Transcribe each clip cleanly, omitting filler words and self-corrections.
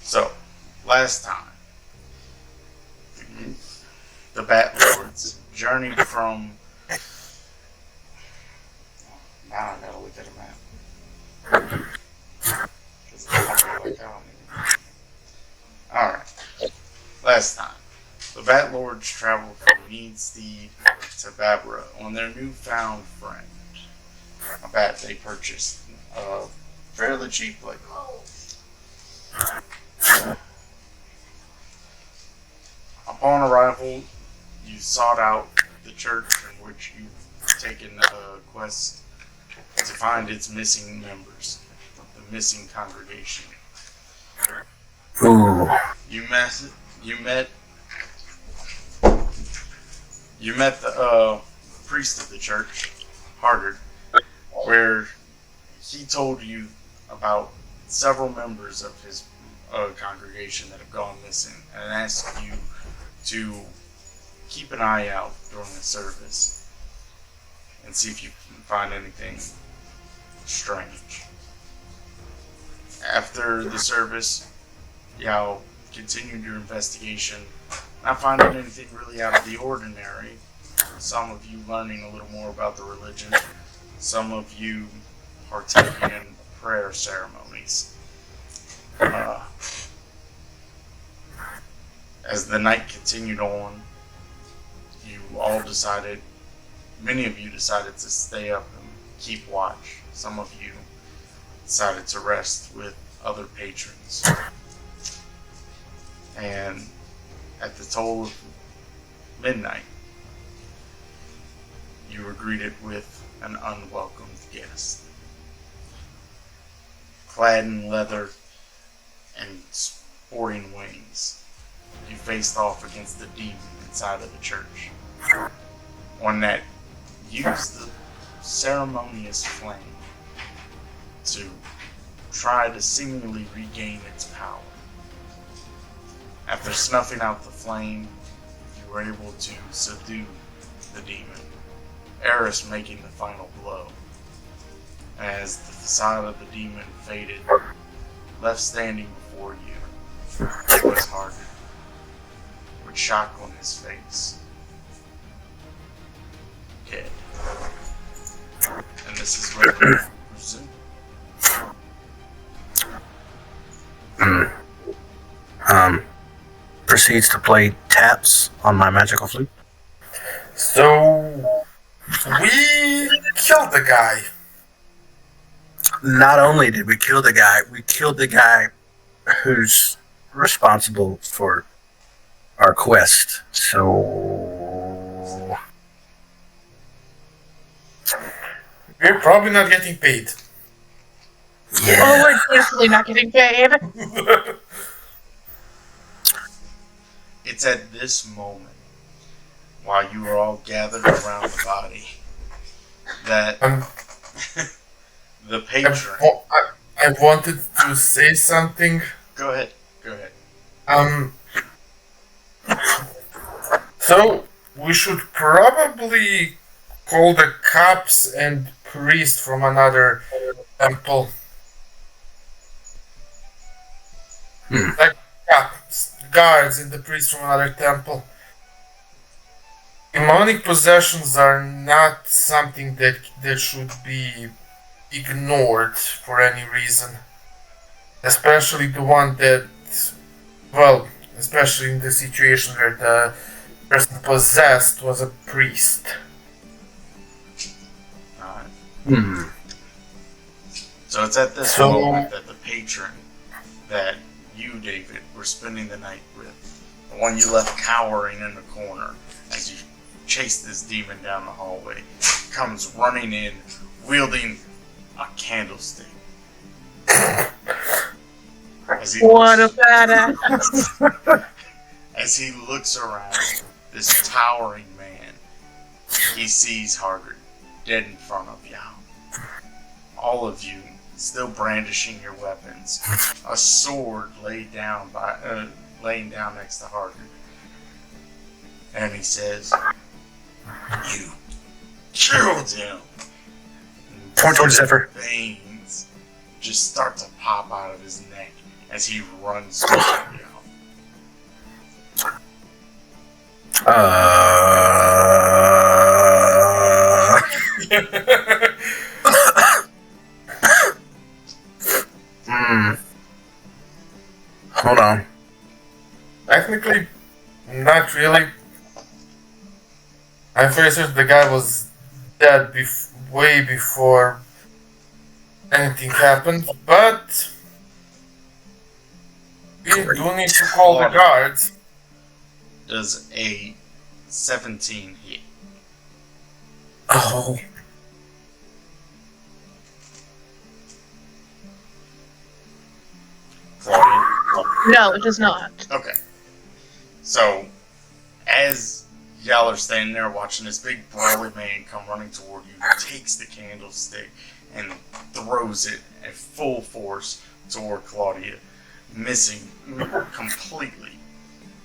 So, last time, the Bat Lords journeyed from. Now I gotta look at a map. 'Cause I feel like I don't even- Alright. Last time, the Bat Lords traveled from Meadstead to Babra on their newfound friend. A bat they purchased fairly cheaply. Upon arrival, you sought out the church in which you've taken a quest to find its missing members, the missing congregation. Ooh. You met the priest of the church, Hardard, where he told you about several members of his congregation that have gone missing, and asked you to keep an eye out during the service and see if you can find anything strange. After the service, y'all continued your investigation, not finding anything really out of the ordinary. Some of you learning a little more about the religion, some of you partaking in prayer ceremonies. As the night continued on, many of you decided to stay up and keep watch. Some of you decided to rest with other patrons. And at the toll of midnight, you were greeted with an unwelcomed guest. Clad in leather and sporting wings, you faced off against the demon inside of the church. One that used the ceremonious flame to try to seemingly regain its power. After snuffing out the flame, you were able to subdue the demon, Eris making the final blow. As the facade of the demon faded, left standing before you was Hardard, with shock on his face, dead. And this is where we resume. Proceeds to play taps on my magical flute. So, we killed the guy. Not only did we kill the guy who's responsible for our quest. So We're probably not getting paid. yeah. Oh, we're definitely not getting paid. It's at this moment, while you are all gathered around the body, that the patron. I wanted to say something. Go ahead. So we should probably call the cops and priest from another temple. Like guards and the priest from another temple. Demonic possessions are not something that should be ignored for any reason. Especially the one that, especially in the situation where the person possessed was a priest. Alright. So it's at this moment that the patron that you, David, were spending the night with, the one you left cowering in the corner as you chased this demon down the hallway, comes running in, wielding a candlestick. What a badass. As he looks around, this towering man he sees Hargard dead in front of you. All of you still brandishing your weapons. A sword laying down next to Hargard. And he says, "You killed him." Point towards Zephyr. Veins just start to pop out of his neck as he runs toward you. Hold on. Technically, not really. I'm pretty certain the guy was dead way before anything happened, but we do need to call the guards. Does a 17 hit? Oh. Claudia? No, it does not. Okay. So, as y'all are standing there watching this big burly man come running toward you, he takes the candlestick and throws it at full force toward Claudia, missing completely.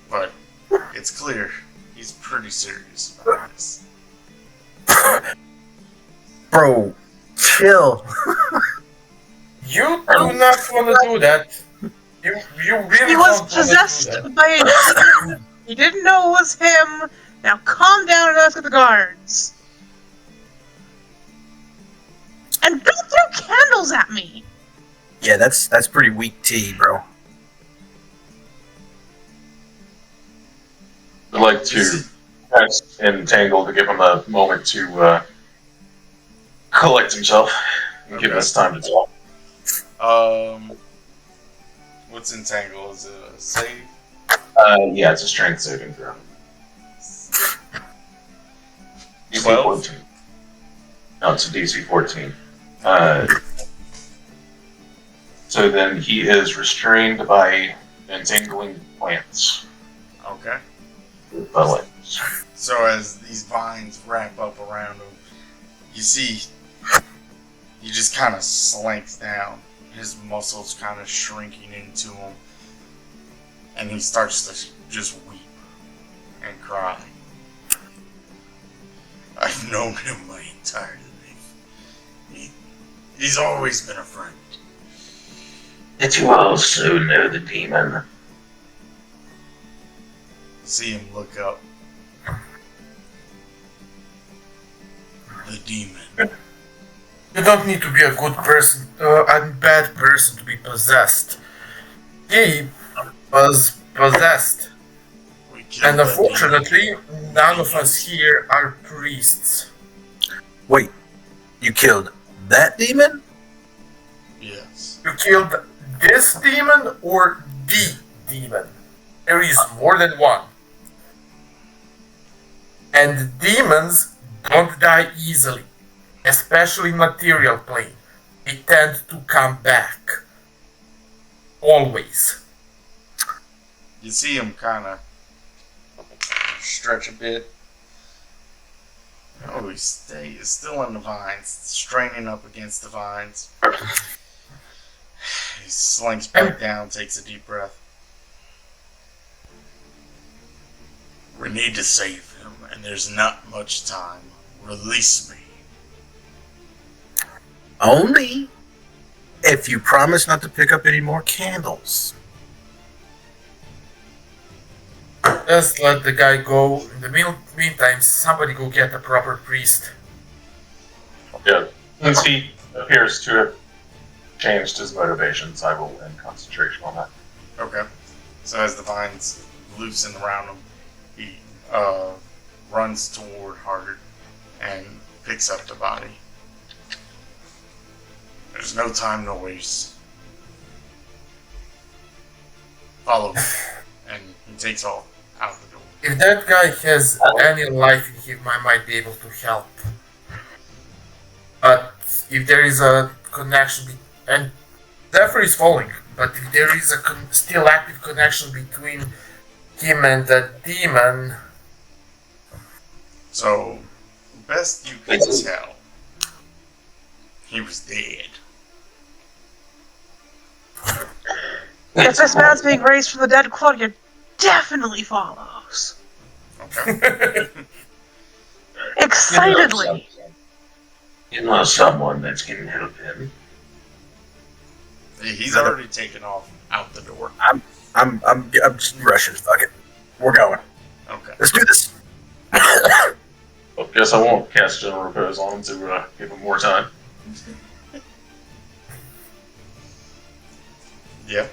But it's clear he's pretty serious about this. Bro, chill. You do not want to do that. You really He don't was want to do possessed that. by a demon. You didn't know it was him. Now calm down and ask the guards. And don't throw candles at me. Yeah, that's pretty weak tea, bro. I'd like to press Entangle to give him a moment to collect himself and give Okay. us time to talk. What's Entangle? Is it a save? Yeah, it's a strength saving throw. DC 12? 14. No, it's a DC 14. So then he is restrained by entangling plants Okay. with the legs. So as these vines wrap up around him, you see he just kind of slinks down. His muscles kind of shrinking into him. And he starts to just weep and cry. I've known him my entire life. He's always been a friend. Did you also know the demon? See him look up. The demon. You don't need to be a good person, a bad person to be possessed. He was possessed. We killed And that unfortunately, none of us here are priests. Wait, you killed that demon? demon. Yes. You killed this demon or the demon. There is more than one. And demons don't die easily, especially in material plane. They tend to come back. Always. You see him kind of stretch a bit. Oh, he's still in the vines, straining up against the vines. He slinks back down, takes a deep breath. We need to save him, and there's not much time. Release me. Only if you promise not to pick up any more candles. Just let the guy go. In the meantime, somebody go get a proper priest. Yeah. Since he appears to have changed his motivations, I will end concentration on that. Okay. So as the vines loosen around him, he runs toward Hargard and picks up the body. There's no time to waste. Follow me. And he takes off out the door. If that guy has any life in him, I might be able to help. But if there is a connection, and Zephyr is falling, but if there is a still active connection between him and the demon, So, best you could tell, he was dead. If this man's being raised from the dead, Claudia definitely follows. Okay. Excitedly. You know someone that can help him. He's already taken off out the door. I'm just rushing. Fuck it. We're going. Okay. Let's do this. Well, guess I won't cast General Repose on him to give him more time. Yeah.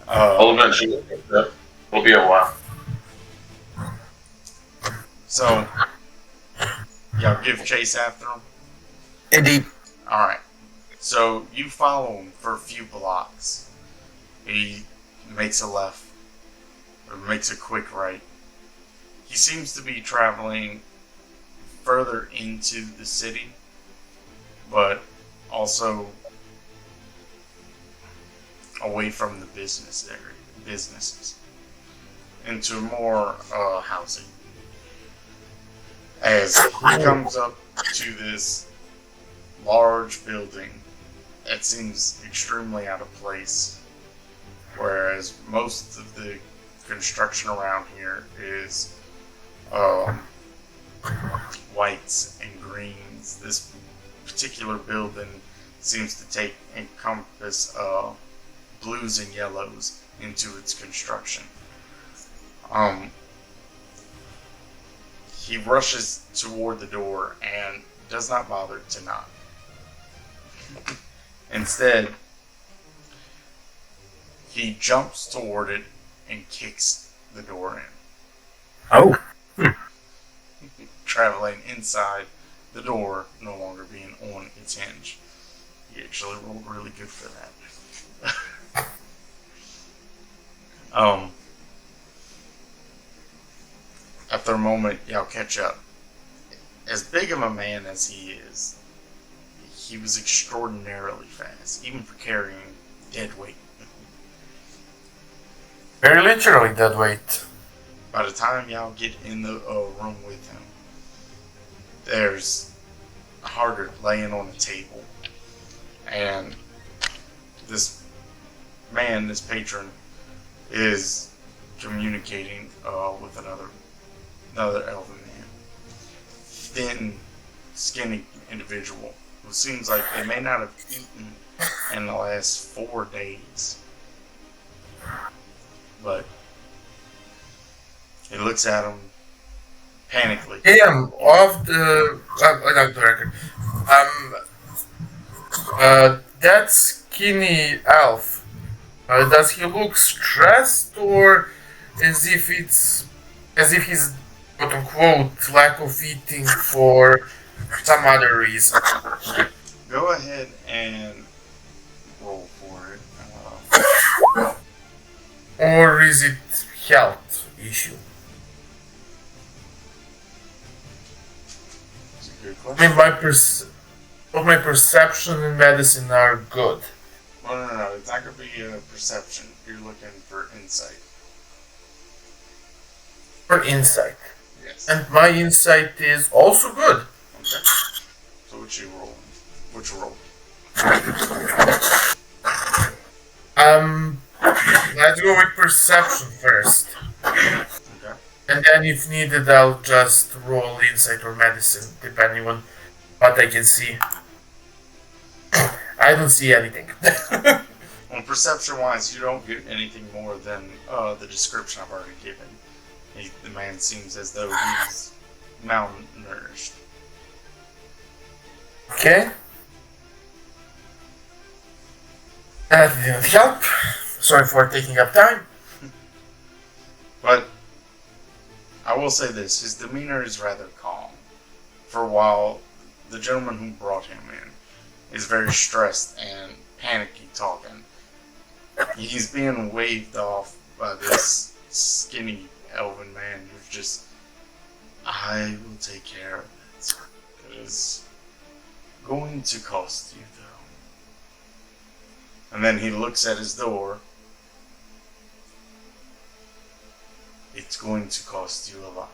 I'll eventually. It'll be a while. So, y'all give chase after him? Indeed. Alright. So, you follow him for a few blocks. He makes a left, or makes a quick right. He seems to be traveling further into the city, but also away from the businesses, into more housing. As he comes up to this large building that seems extremely out of place, whereas most of the construction around here is whites and greens. This particular building seems to encompass blues and yellows into its construction. He rushes toward the door and does not bother to knock. Instead, he jumps toward it and kicks the door in, Oh. traveling inside the door, no longer being on its hinge. He actually rolled really good for that. After a moment, y'all catch up. As big of a man as he is, he was extraordinarily fast, even for carrying dead weight. Very literally dead weight. By the time y'all get in the room with him, there's Harder laying on the table, and this man, this patron, is communicating with another elven man. Thin, skinny individual who seems like they may not have eaten in the last 4 days. But he looks at him panically. Damn, off the not the record. That skinny elf. Does he look stressed, or as if he's quote unquote lack of eating for some other reason? Go ahead and roll for it. Or is it health issue? It's a good I question. mean, my perception and medicine are good. No. It's not going to be a perception. You're looking for insight. For insight. Yes. And my insight is also good. Okay. So what you rolling? Which roll? Let's go with perception first. Okay. And then if needed, I'll just roll insight or medicine, depending on what I can see. I don't see anything. Well, perception-wise, you don't get anything more than the description I've already given. The man seems as though he's malnourished. Okay. That didn't help. Sorry for taking up time. But I will say this, his demeanor is rather calm. For a while, the gentleman who brought him in is very stressed and panicky talking. He's being waved off by this skinny elven man who's just, I will take care of it. It is going to cost you, though. And then he looks at his door. It's going to cost you a lot.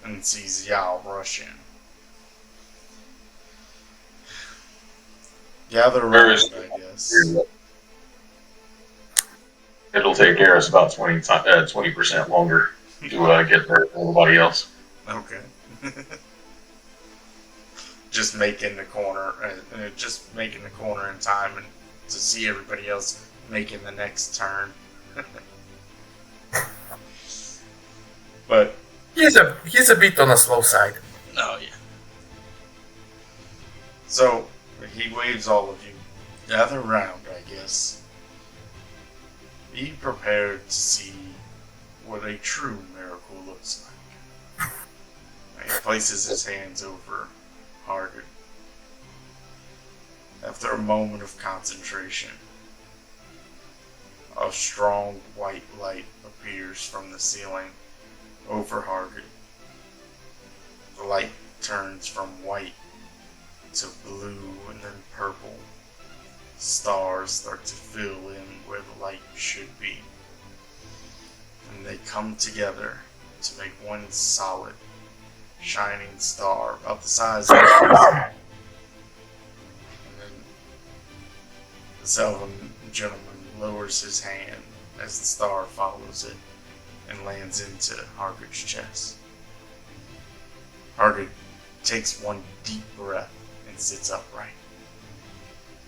and sees Yao rush in. Gather around, I guess. It'll take Garrus about 20% longer to get there than everybody else. Okay. Just making the corner, just making the corner in time, and to see everybody else making the next turn. But He's a bit on the slow side. oh yeah. So he waves all of you. Gather round, I guess. Be prepared to see what a true miracle looks like. And he places his hands over Hargit. After a moment of concentration, a strong white light appears from the ceiling over Hargit. The light turns from white to blue and then purple. Stars start to fill in where the light should be. And they come together to make one solid, shining star about the size of a And then the Selvan gentleman lowers his hand as the star follows it and lands into Hargit's chest. Hargit takes one deep breath and sits upright,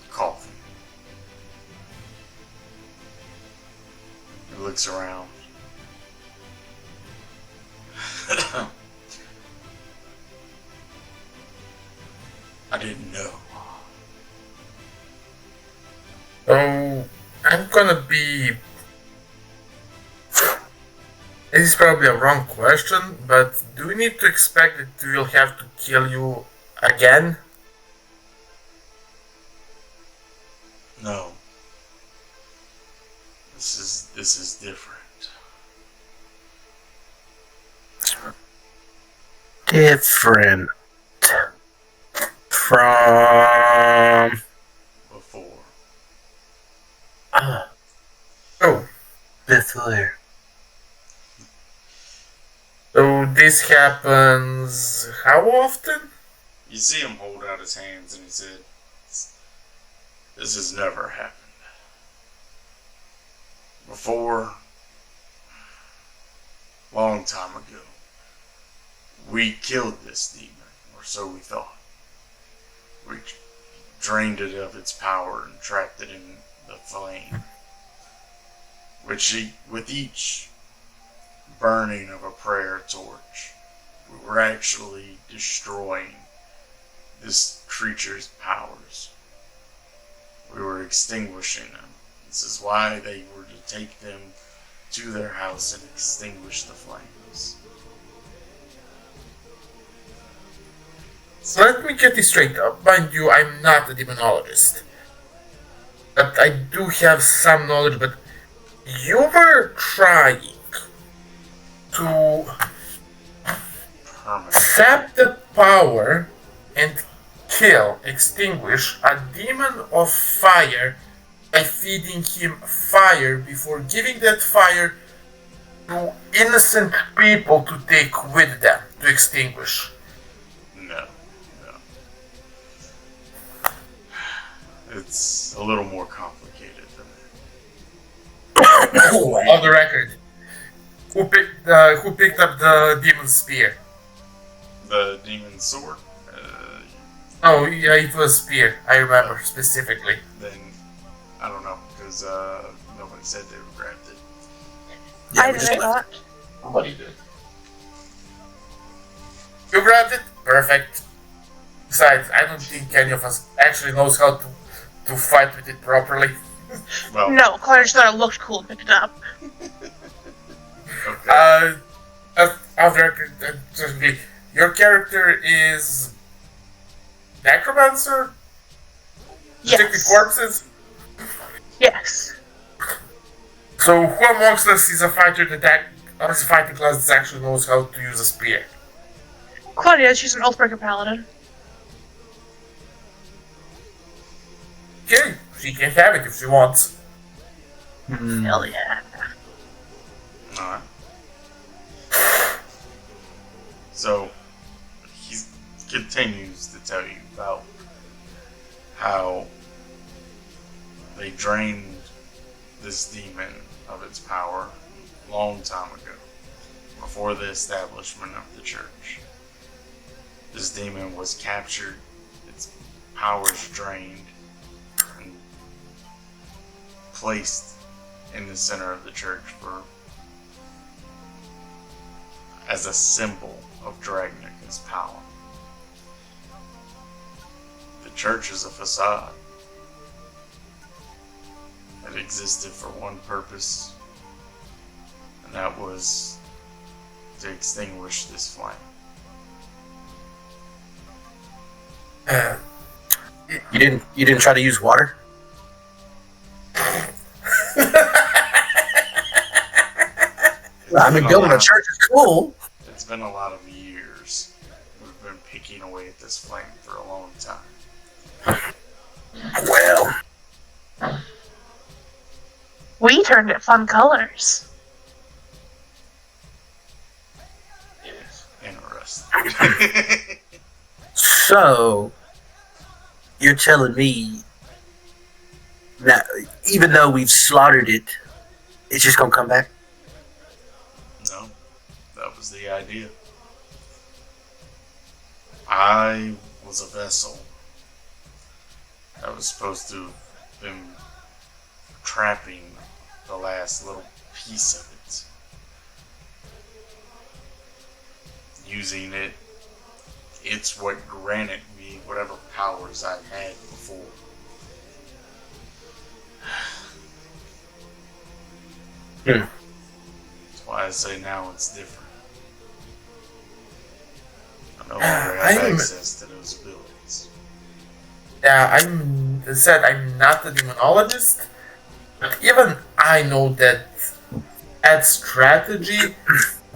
coughing. He looks around. I didn't know. Oh, I'm gonna be. This is probably a wrong question, but do we need to expect that we'll have to kill you again? No. This is different. Different from Before. Oh, before. so this happens how often? You see him hold out his hands and he said, "This has never happened. Before, long time ago, we killed this demon, or so we thought. We drained it of its power and trapped it in the flame. With each burning of a prayer torch, we were actually destroying this creature's powers. We were extinguishing them. This is why they were to take them to their house and extinguish the flames." So let me get this straight. Mind you, I'm not a demonologist. But I do have some knowledge, but you were trying to Permanent. sap the power and extinguish a demon of fire by feeding him fire before giving that fire to innocent people to take with them to extinguish. No. It's a little more complicated than that. On the record, who picked up the demon spear? The demon sword, Oh yeah, it was spear. I remember specifically. then I don't know, because nobody said they grabbed it. Yeah, I we just did left. not. Somebody did. You grabbed it? Perfect. Besides, I don't think any of us actually knows how to fight with it properly. Well, No, Claire just thought it looked cool and picked it up. okay. Off the record, certainly, your character is necromancer? Detective Yes. corpses? Yes. So who amongst us is a fighter that is a fighting class that actually knows how to use a spear? Claudia, she's an Oathbreaker paladin. Okay, she can have it if she wants. Hell yeah. Alright. So he continues to tell you about how they drained this demon of its power a long time ago, before the establishment of the church. This demon was captured, its powers drained, and placed in the center of the church as a symbol of Dragnica's power. The church is a facade. It existed for one purpose, and that was to extinguish this flame. You didn't try to use water? I mean, building a church is cool. It's been a lot of years. We've been picking away at this flame for a long time. Well, We turned it fun colors. Yes. Interesting. so you're telling me that even though we've slaughtered it, it's just gonna come back? No, that was the idea. I was a vessel that was supposed to have been trapping the last little piece of it. Using it, it's what granted me whatever powers I had before. That's why I say now it's different. I no longer have access to those abilities. I'm not a demonologist, but even I know that Ed's strategy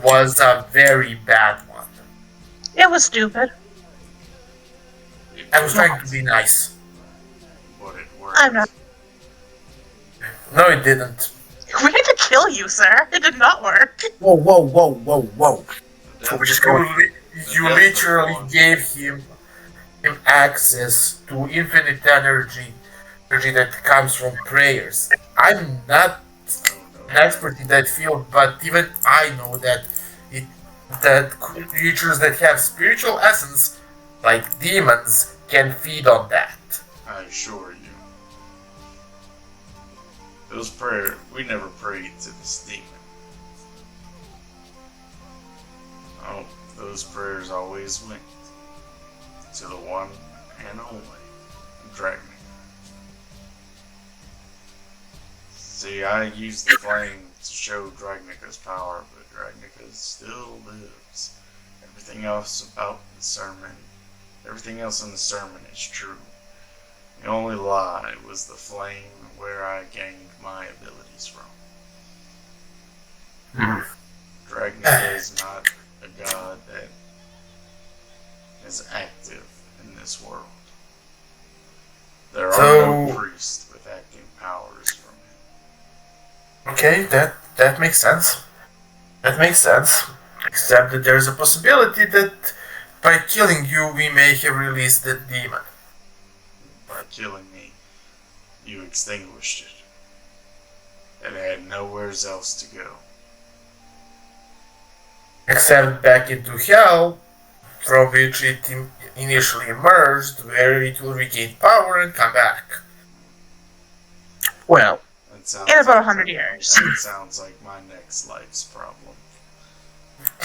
was a very bad one. It was stupid. I was trying to be nice. But it worked. I'm not. No, it didn't. We had to kill you, sir. It did not work. Whoa. So we're just going. You literally gave him access to infinite energy that comes from prayers. I'm not an expert in that field, but even I know that that creatures that have spiritual essence, like demons, can feed on that. I assure you. Those prayers, we never prayed to this demon. Oh, those prayers always went to the one and only Dragnica. See, I used the flame to show Dragnica's power, but Dragnica still lives. Everything else about the sermon, everything else in the sermon is true. The only lie was the flame and where I gained my abilities from. Dragnica is not a god that is active in this world. There are no priests with active powers from him. Okay, that makes sense. That makes sense. Except that there's a possibility that by killing you, we may have released the demon. By killing me, you extinguished it. It had nowhere else to go. Except back into hell, from which it initially emerged, where it will regain power and come back. Well, That sounds In about like- 100 years. That sounds like my next life's problem.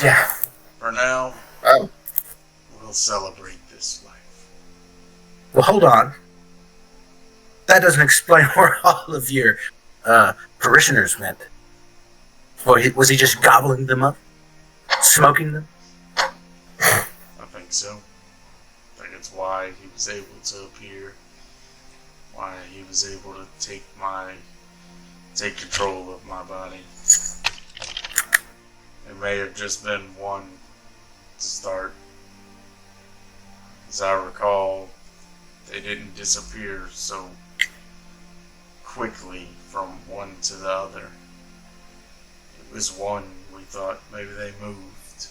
Yeah. For now, Oh. we'll celebrate this life. well, hold on. That doesn't explain where all of your parishioners went. Was he just gobbling them up, smoking them? I think so. I think it's why he was able to appear. Why he was able to take control of my body. It may have just been one to start. As I recall, they didn't disappear so quickly from one to the other. It was one, we thought maybe they moved.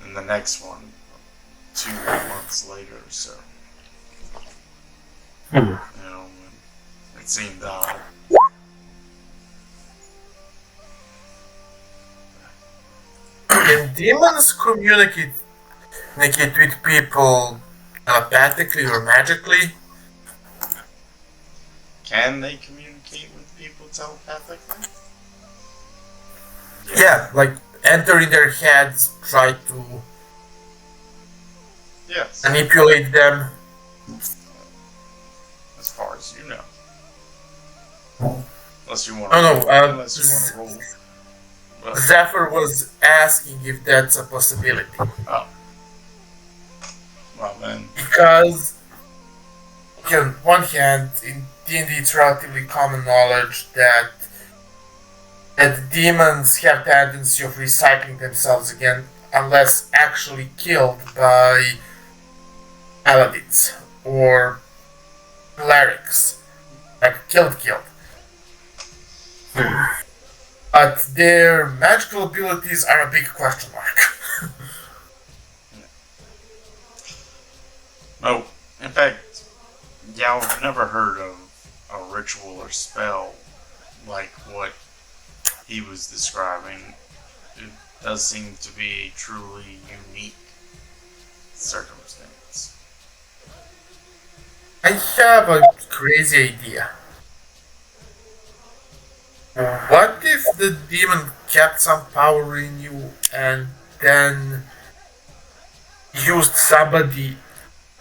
And and the next one 2 months later or so. Hmm. You know, it seemed odd. Can demons communicate with people telepathically or magically? Can they communicate with people telepathically? Yeah, like enter in their heads, try to Yes. manipulate them. As far as you know. Unless you want Oh, no, unless you want to roll. But, Zephyr was asking if that's a possibility. oh. Well then, Because, on one hand, in D&D it's relatively common knowledge that demons have tendency of recycling themselves again unless actually killed by paladins or clerics. Like killed. But their magical abilities are a big question mark. no. In fact, y'all have never heard of a ritual or spell like what he was describing. It does seem to be a truly unique circumstance. I have a crazy idea. What if the demon kept some power in you and then used somebody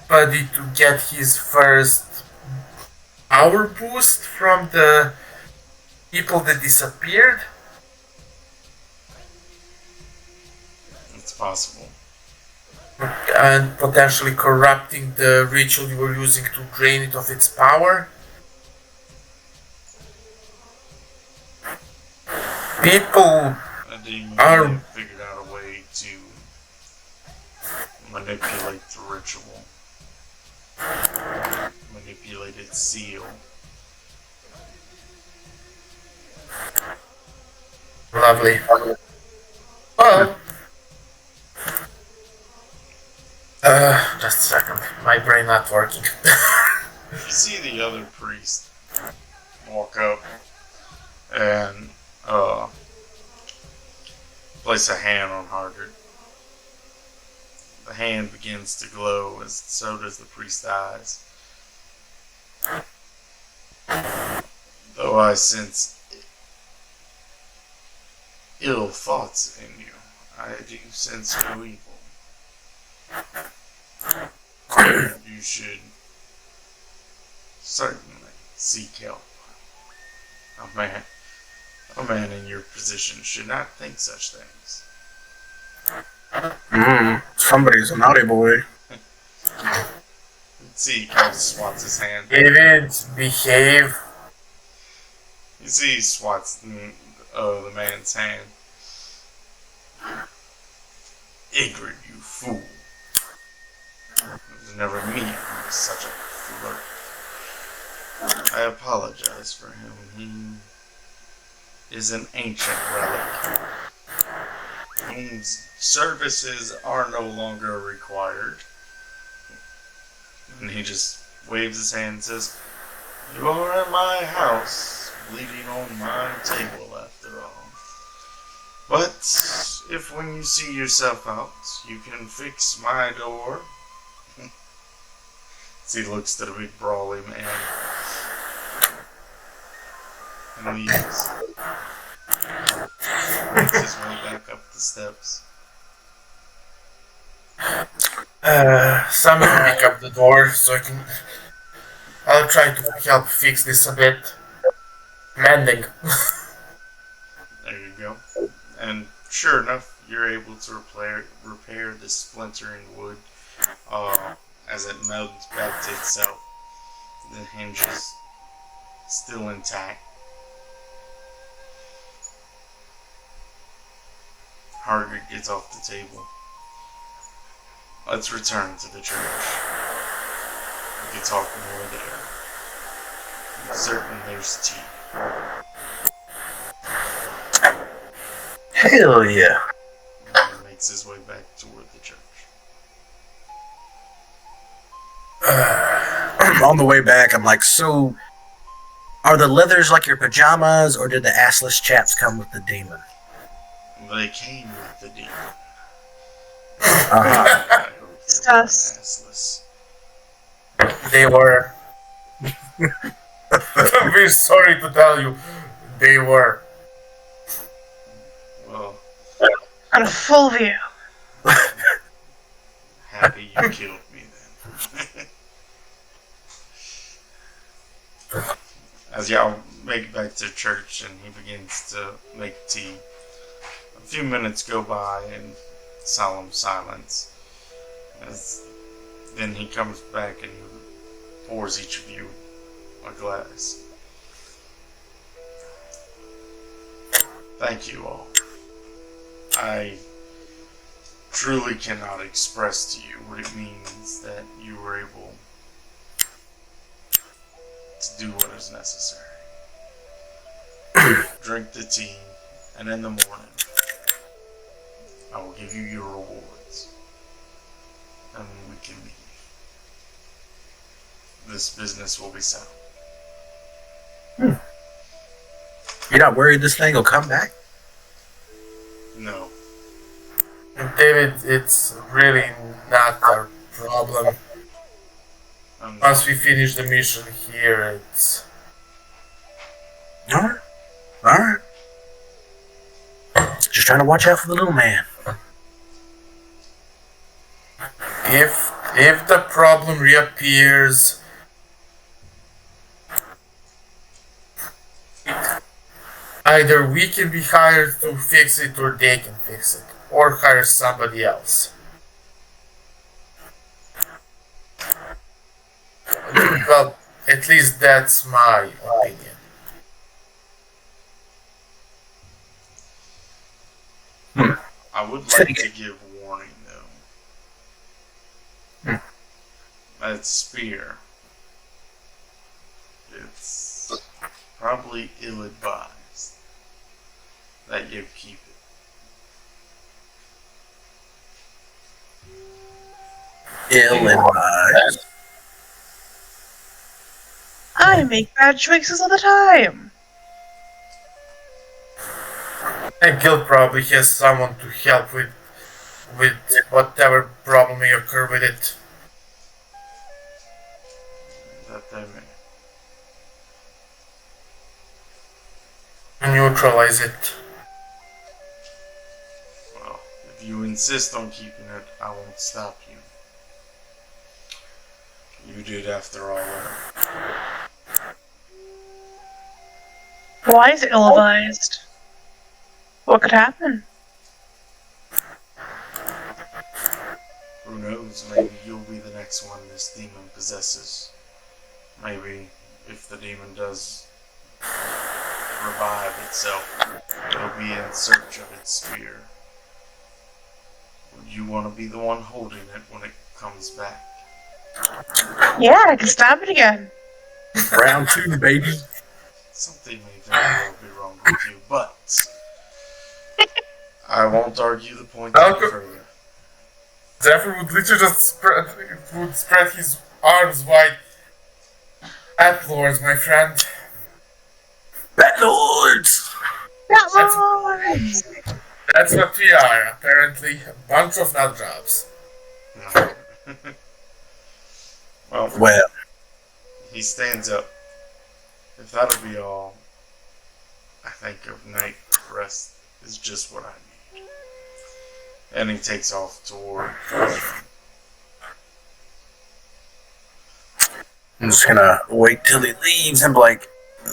to get his first power boost from the people that disappeared? It's possible. And potentially corrupting the ritual you were using to drain it of its power? People A demon Are- may have figured out a way to manipulate the ritual. Manipulate its seal. lovely. Well, just a second. My brain not working. You see the other priest walk up and place a hand on Hardred. The hand begins to glow, as so does the priest's eyes. Though I sense ill thoughts in you, I do sense no evil. You should certainly seek help. A man in your position should not think such things. Somebody's a naughty boy. See, he kind of swats his hand. David, behave. You see, he swats the man's hand. Ignorant, you fool. It was never me who was such a flirt. I apologize for him. He is an ancient relic, whose services are no longer required. And he just waves his hand and says, "You are at my house, bleeding on my table after all. But if when you see yourself out, you can fix my door." So he looks to the big brawly man and leaves. Makes his way back up the steps. Someone pick up the door so I'll try to help fix this a bit. Mending. There you go. And sure enough, you're able to repair the splintering wood as it melds back to itself. The hinges still intact. Hardred gets off the table. Let's return to the church. We can talk more there. I'm certain there's tea. Hell yeah. And he makes makes his way back toward the church. On the way back, I'm like, so are the leathers like your pajamas, or did the assless chaps come with the demon? They came with the demon. Uh-huh. I hope they were Sus. assless. They were. I'm very sorry to tell you, they were. Well, Got a full view. happy you killed me then. As y'all make it back to church and he begins to make tea, a few minutes go by in solemn silence. Then he comes back and he pours each of you a glass. Thank you all. I truly cannot express to you what it means that you were able to do what is necessary. Drink the tea, and in the morning, I will give you your rewards, and we can leave. This business will be settled. You're not worried this thing will come back? No. David, it's really not our problem. Once we finish the mission here, it's... Alright. Alright. Just trying to watch out for the little man. If the problem reappears, either we can be hired to fix it or they can fix it. Or hire somebody else. Well, at least that's my opinion. I would like to give warning, though. That spear, it's probably ill-advised that you keep it. Ill-advised. I make bad choices all the time. And Gil probably has someone to help with whatever problem may occur with it. That they may. Neutralize it. Well, if you insist on keeping it, I won't stop you. You did after all. Why is it ill-advised? What could happen? Who knows, maybe you'll be the next one this demon possesses. Maybe, if the demon does revive itself, it'll be in search of its spear. Would you want to be the one holding it when it comes back? Yeah, I can stab it again. Round 2, baby. Something may very well be wrong with you, but I won't argue the point any further. Zephyr would literally just spread his arms wide. At Lords, my friend. Bat Lords! That's what we are, apparently. A bunch of nut jobs. No. Well, he stands up. If that'll be all, I think a night rest is just what I need. And he takes off toward. I'm just gonna wait till he leaves and be like,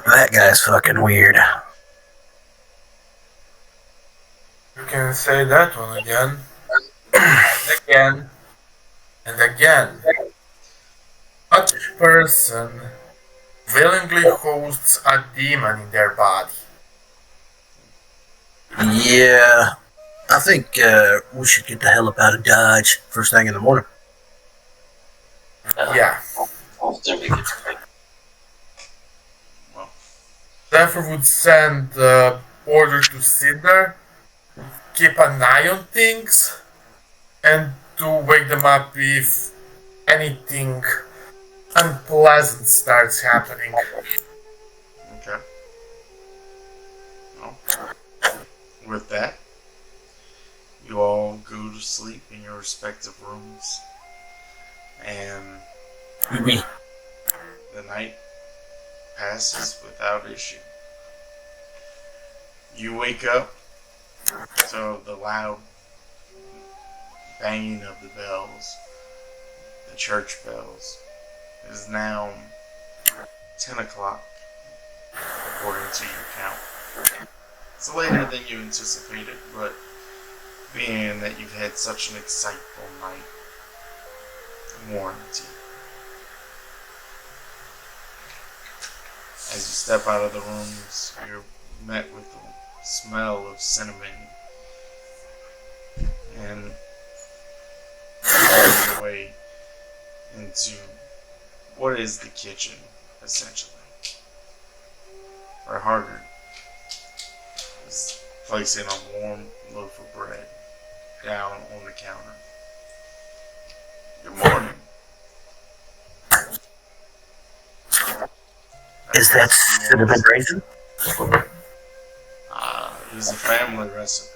that guy's fucking weird. You can say that one again. And again. And again. Such person willingly hosts a demon in their body. Yeah, I think we should get the hell up out of Dodge first thing in the morning. Yeah. Often we get Zephyr would send order to Cinder. keep an eye on things and to wake them up if anything unpleasant starts happening. Okay. Well, with that, you all go to sleep in your respective rooms, and We the night passes without issue. You wake up to the loud banging of the bells, the church bells. It is now 10 o'clock, according to your count. It's later than you anticipated, but being that you've had such an excitable night, warranty. As you step out of the rooms, you're met with the smell of cinnamon and make your way into what is the kitchen, essentially, where Hargard is placing a warm loaf of bread down on the counter. Good morning. is that cinnamon raisin? It is a family recipe.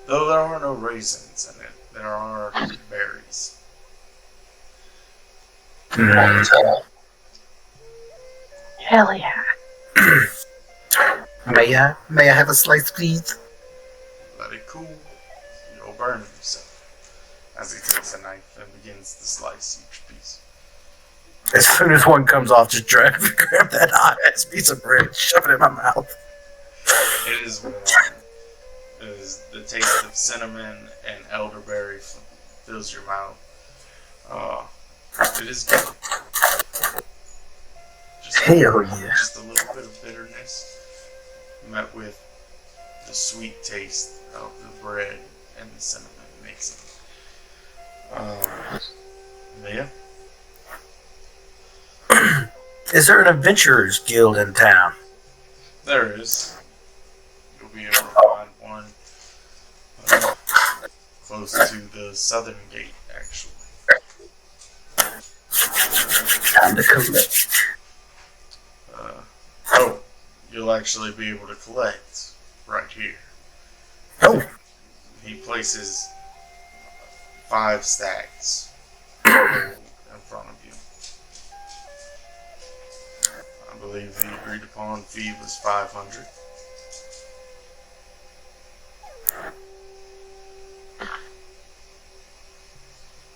Though there are no raisins in it, there are berries. Hell yeah. May I have a slice, please? Let it cool. You'll burn yourself. As he takes a knife and begins to slice each piece. As soon as one comes off, just grab that hot ass piece of bread, shove it in my mouth. It is warm. It is the taste of cinnamon and elderberry fills your mouth. It is good. Hell yeah. Just a little bit of bitterness met with the sweet taste of the bread and the cinnamon mixing. Leah? Is there an adventurers guild in town? There is. You'll be able to find one close to the southern gate, actually. Time to collect. You'll actually be able to collect right here. Oh, He places 5 stacks in front of you. I believe the agreed upon fee was 500.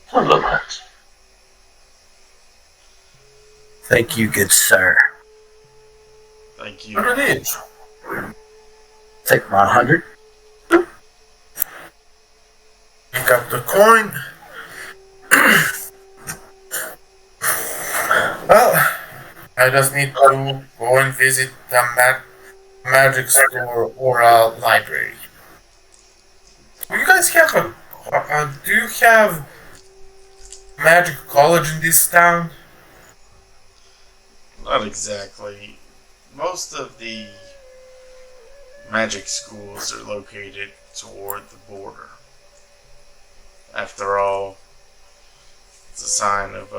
Hello, Max. thank you, good sir. Thank you. What it is? Take my 100. Pick up the coin. Well, I just need to go and visit a magic store or a library. Do you guys have do you have magic college in this town? Not exactly. Most of the magic schools are located toward the border. After all, it's a sign of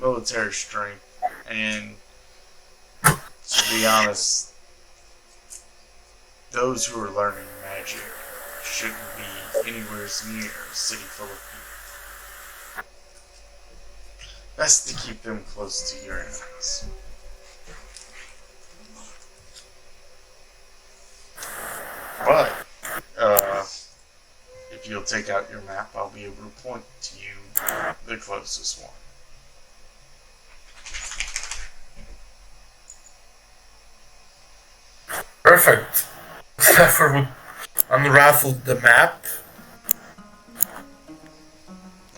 military strength, and to be honest, those who are learning magic shouldn't be anywhere near a city full of people. Best to keep them close to your enemies. But, if you'll take out your map, I'll be able to point to you the closest one. Perfect. Zephyr would unravel the map.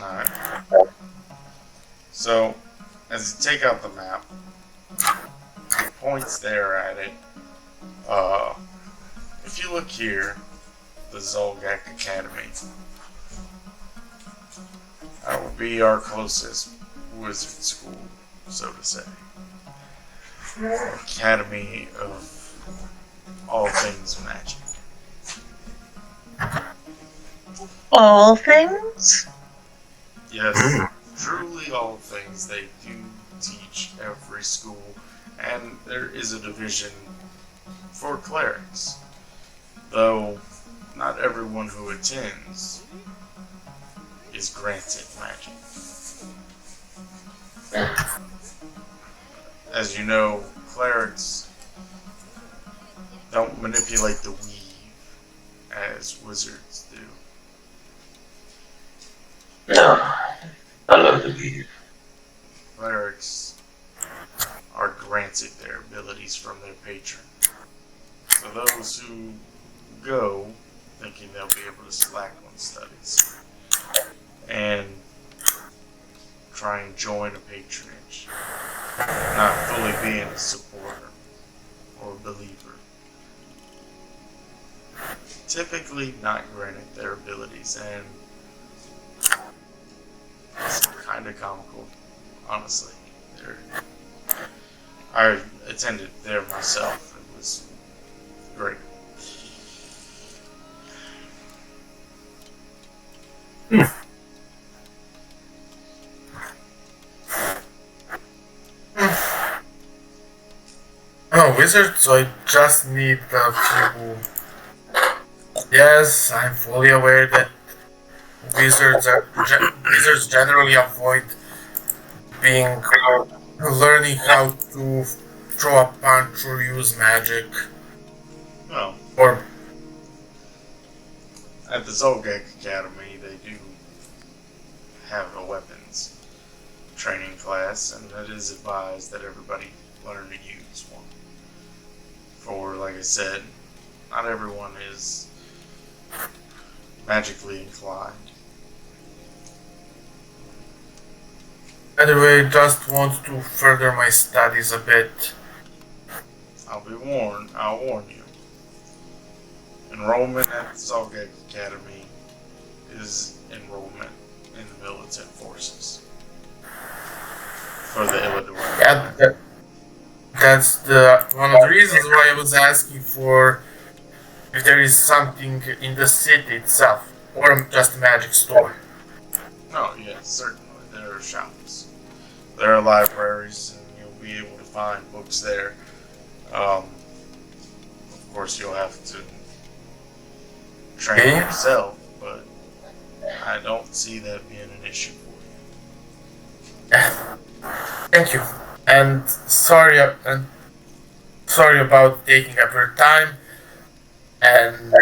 Alright. So, as you take out the map, it points there at it. If you look here, the Zolgak Academy. That would be our closest wizard school, so to say. Academy of all things magic. All things? Yes, truly all things they do teach every school, and there is a division for clerics, though not everyone who attends is granted magic. As you know, clerics don't manipulate the weave as wizards do. No, I love the weave. Clerics are granted their abilities from their patron. For those who go thinking they'll be able to slack on studies and try and join a patronage, not fully being a supporter or a believer, typically not granted their abilities, and it's kind of comical, honestly. I attended there myself. It was great. Oh, wizards, so I just need a few. Yes, I'm fully aware that wizards generally avoid being learning how to throw a punch or use magic Well, or at the Zolgak Academy, they do have a weapons training class, and it is advised that everybody learn to use one. For, like I said, not everyone is magically inclined. anyway, just want to further my studies a bit. I'll warn you. Enrollment at the Zolgak Academy is enrollment in the militant forces. For the Illidan. Yeah, that's the one of the reasons why I was asking for if there is something in the city itself or just a magic store. Oh, yes, certainly. There are shops. There are libraries, and you'll be able to find books there. Of course, you'll have to train Okay. yourself, but I don't see that being an issue for you. Thank you, and sorry about taking up your time and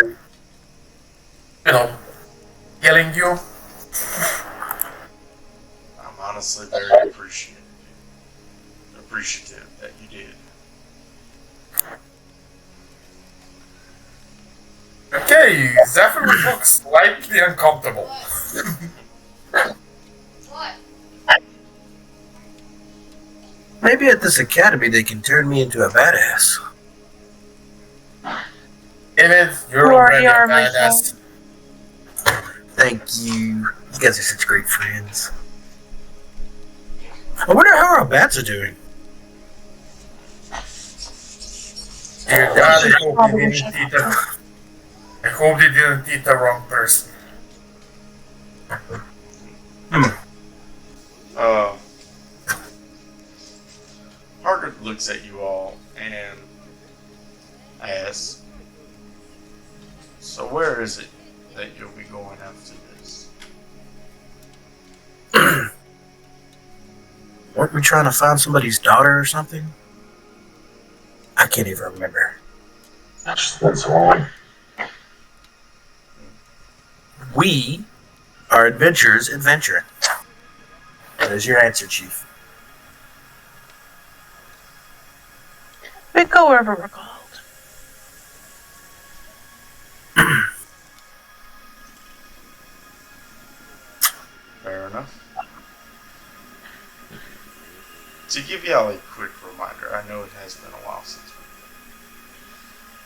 killing you. I'm honestly very appreciative that you did. Okay, Zephyr looks slightly uncomfortable. Maybe at this academy they can turn me into a badass. Enid, you're You already already a are, badass. Thank you. You guys are such great friends. I wonder how our bats are doing. Dear God, I hope they didn't eat the wrong person. Hargard looks at you all and asks, so where is it that you'll be going after this? Weren't we trying to find somebody's daughter or something? I can't even remember. That's so long. We are adventurers adventuring. That is your answer, Chief. We go wherever we're called. Fair enough. To give y'all a quick reminder, I know it has been a while since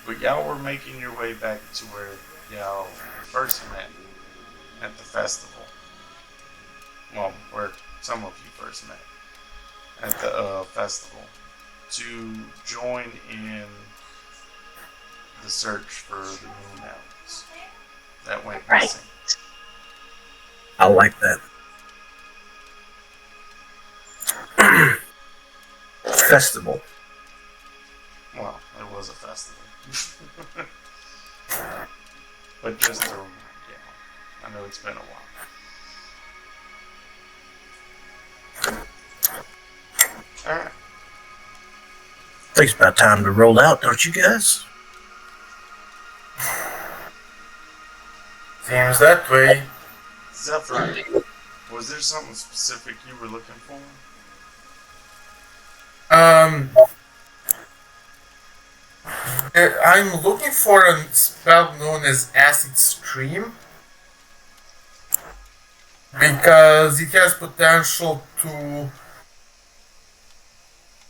but y'all were making your way back to where y'all first met at the festival. Well, where some of you first met at the festival to join in the search for the Moon Elves. that went Right. missing. I like that. Festival. Well, it was a festival. But just to remind you, I know it's been a while. Alright. Think it's about time to roll out, don't you guys? Seems that way. Zephyr, was there something specific you were looking for? I'm looking for a spell known as Acid Stream because it has potential to.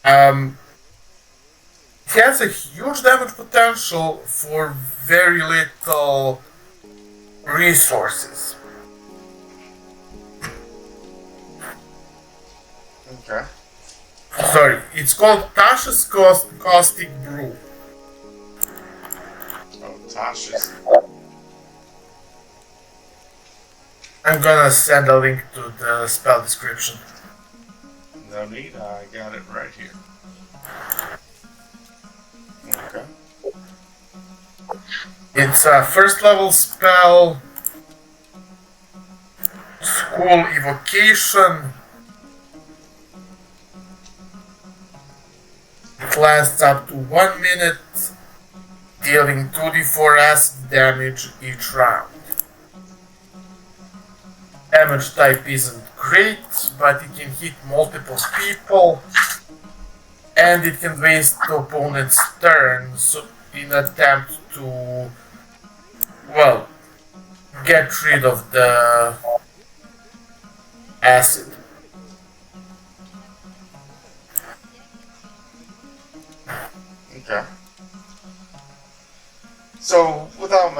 It has a huge damage potential for very little resources. Okay. Sorry, it's called Tasha's Caustic Brew. Oh, Tasha's. I'm gonna send a link to the spell description. No need, I got it right here. Okay. It's a first level spell, school evocation. It lasts up to 1 minute, dealing 2d4 acid damage each round. Damage type isn't great, but it can hit multiple people, and it can waste the opponent's turn in an attempt to, well, get rid of the acid. Okay. So, without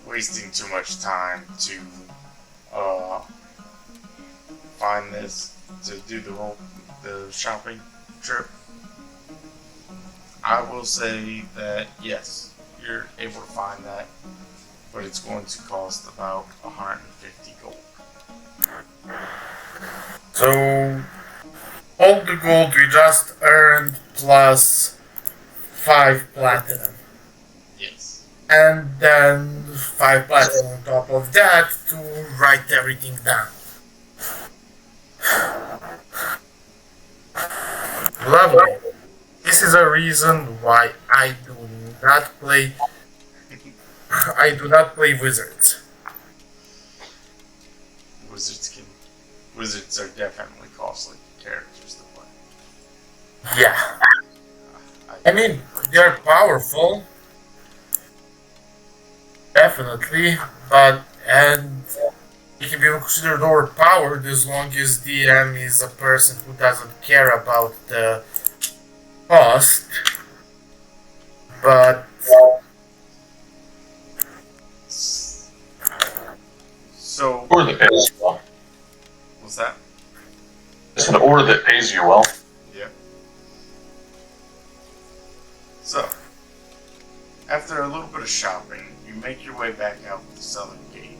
wasting too much time to find this, to do the shopping trip, I will say that yes, you're able to find that, but it's going to cost about 150 gold. So, all the gold we just earned plus 5 platinum. Yes. And then 5 platinum on top of that to write everything down. Lovely. This is a reason why I do not play wizards. Wizards are definitely costly characters to play. Yeah. I mean, they're powerful. Definitely, and it can be considered overpowered as long as DM is a person who doesn't care about the cost. But So, Or that pays you well. what's that? It's an or that pays you well. Yep. So, after a little bit of shopping, you make your way back out the southern gate.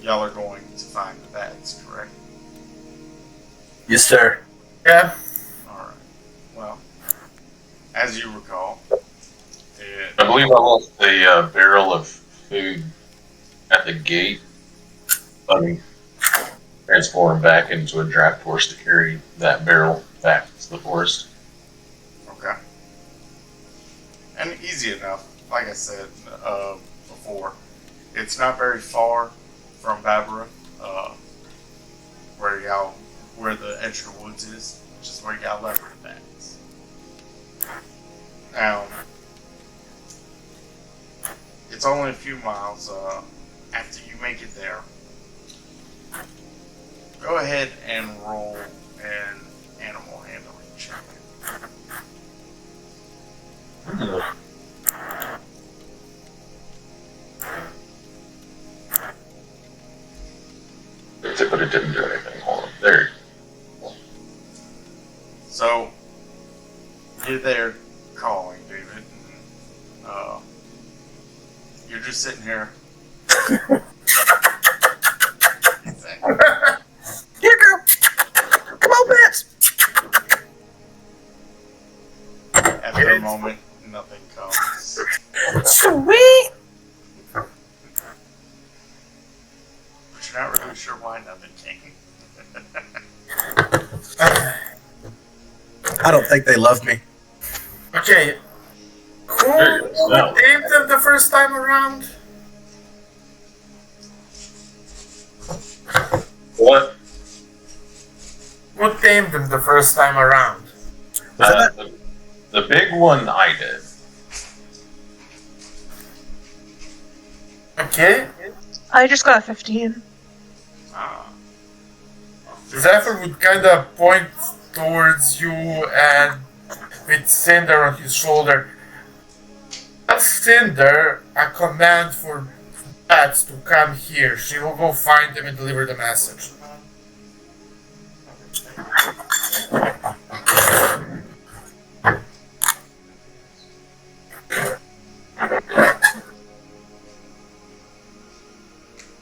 Y'all are going to find the bats, correct? Yes, sir. yeah, Alright. Well, as you recall, I believe I left the barrel of food at the gate. Transform back into a draft horse to carry that barrel back to the forest. okay. And easy enough, like I said before, it's not very far from Babura, where the edge of the woods is, which is where y'all left the bats. Now, it's only a few miles after you make it there. Go ahead and roll an animal handling check. But it didn't do anything. Hold on. There. So, you're there calling, David. And, sitting here. Here, girl. Come on, Bats. After a moment, nothing comes. Sweet. But you're not really sure why nothing came. I don't think they love me. Okay. Who named them the first time around? What? Who tamed them the first time around? The big one I did. Okay. I just got a 15. Zephyr would kind of point towards you and with Cinder on his shoulder. That's Cinder a command for Bats to come here. She will go find them and deliver the message.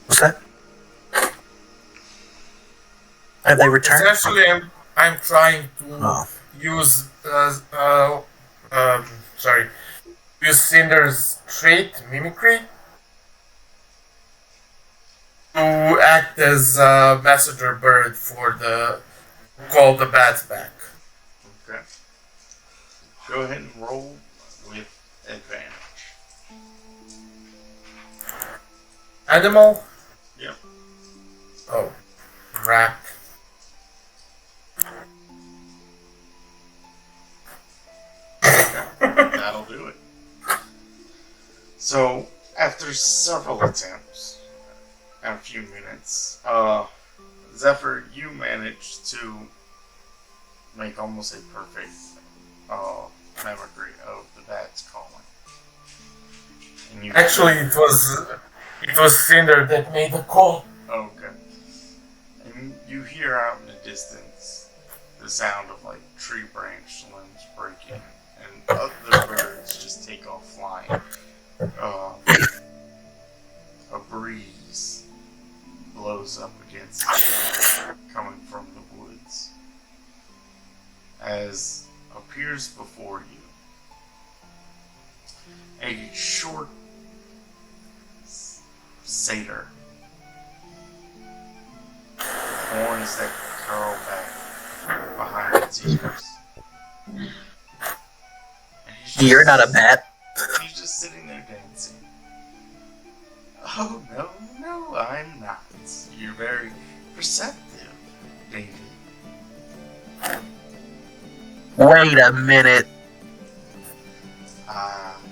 What's that? Have they returned? Essentially, I'm trying to Oh. use use Cinder's trait mimicry to act as a messenger bird for the call the bats back. Okay. Go ahead and roll with advantage. Animal? Yep. Oh, rat. That'll do it. So, after several attempts, and a few minutes, Zephyr, you managed to make almost a perfect mimicry of the bats calling. And you Actually, it was Cinder that made the call. Okay. And you hear out in the distance the sound of like tree branch limbs breaking and other birds just take off flying. A breeze blows up against you, coming from the woods. As appears before you a short satyr. Horns that curl back behind its ears. And You're not a bat. He's just sitting there dancing. Oh, no, I'm not. You're very perceptive, David. Wait a minute.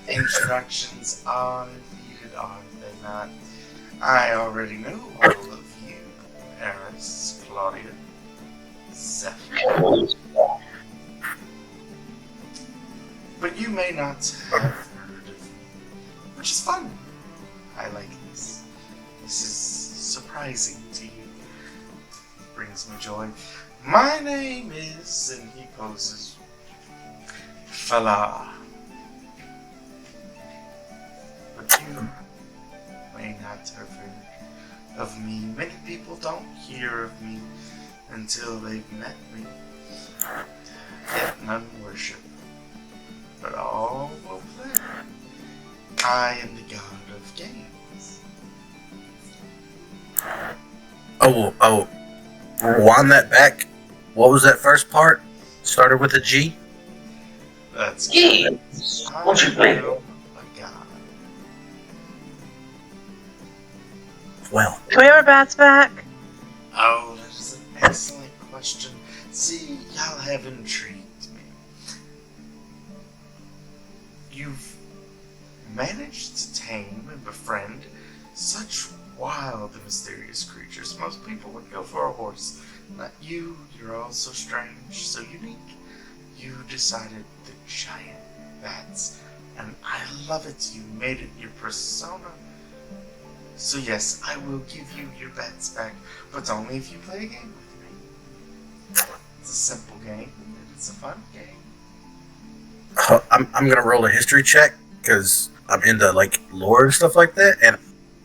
Introductions are needed, are they not? I already know all of you. Eris, Claudia, Zephyr. But you may not have heard of me, which is fun. I like this. This is surprising to you. Brings me joy. My name is, and he poses, Falah. But you may not have heard of me. Many people don't hear of me until they've met me. Yet none worship, but all will play. I am the god of games. Oh, rewind that back. What was that first part? Started with a G? That's Games. I Won't you play? am a god. Well, Can we have our bats back? Oh, that is an excellent question. See, y'all have intrigued me. You've managed to tame and befriend such wild and mysterious creatures. Most people would go for a horse. Not you. You're all so strange, so unique. You decided the giant bats, and I love it. You made it your persona. So yes, I will give you your bats back, but only if you play a game with me. It's a simple game, and it's a fun game. I'm gonna roll a history check because I'm into like lore and stuff like that, and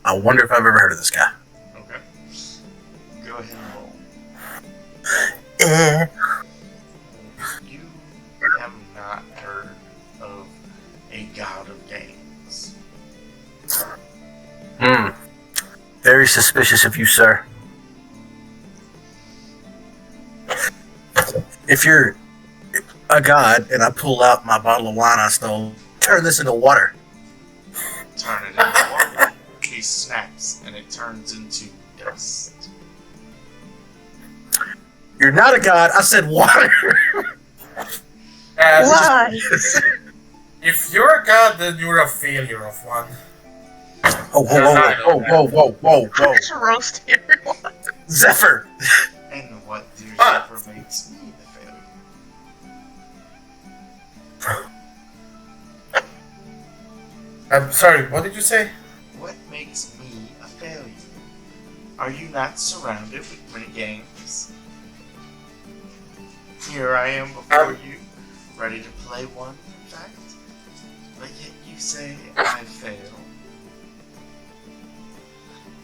I wonder if I've ever heard of this guy. Okay. Go ahead and roll. Eh. You have not heard of a god of games. Very suspicious of you, sir. If you're a god and I pull out my bottle of wine I stole, turn this into water. Turn it into water. He snaps and it turns into dust. You're not a god. I said water. Lies. If you're a god, then you're a failure of one. Oh, whoa. Just roast everyone. Zephyr. And what dear But- Zephyr makes me the failure? I'm sorry, what did you say? What makes me a failure? Are you not surrounded with many games? Here I am before you, ready to play one, in fact. But yet you say I fail.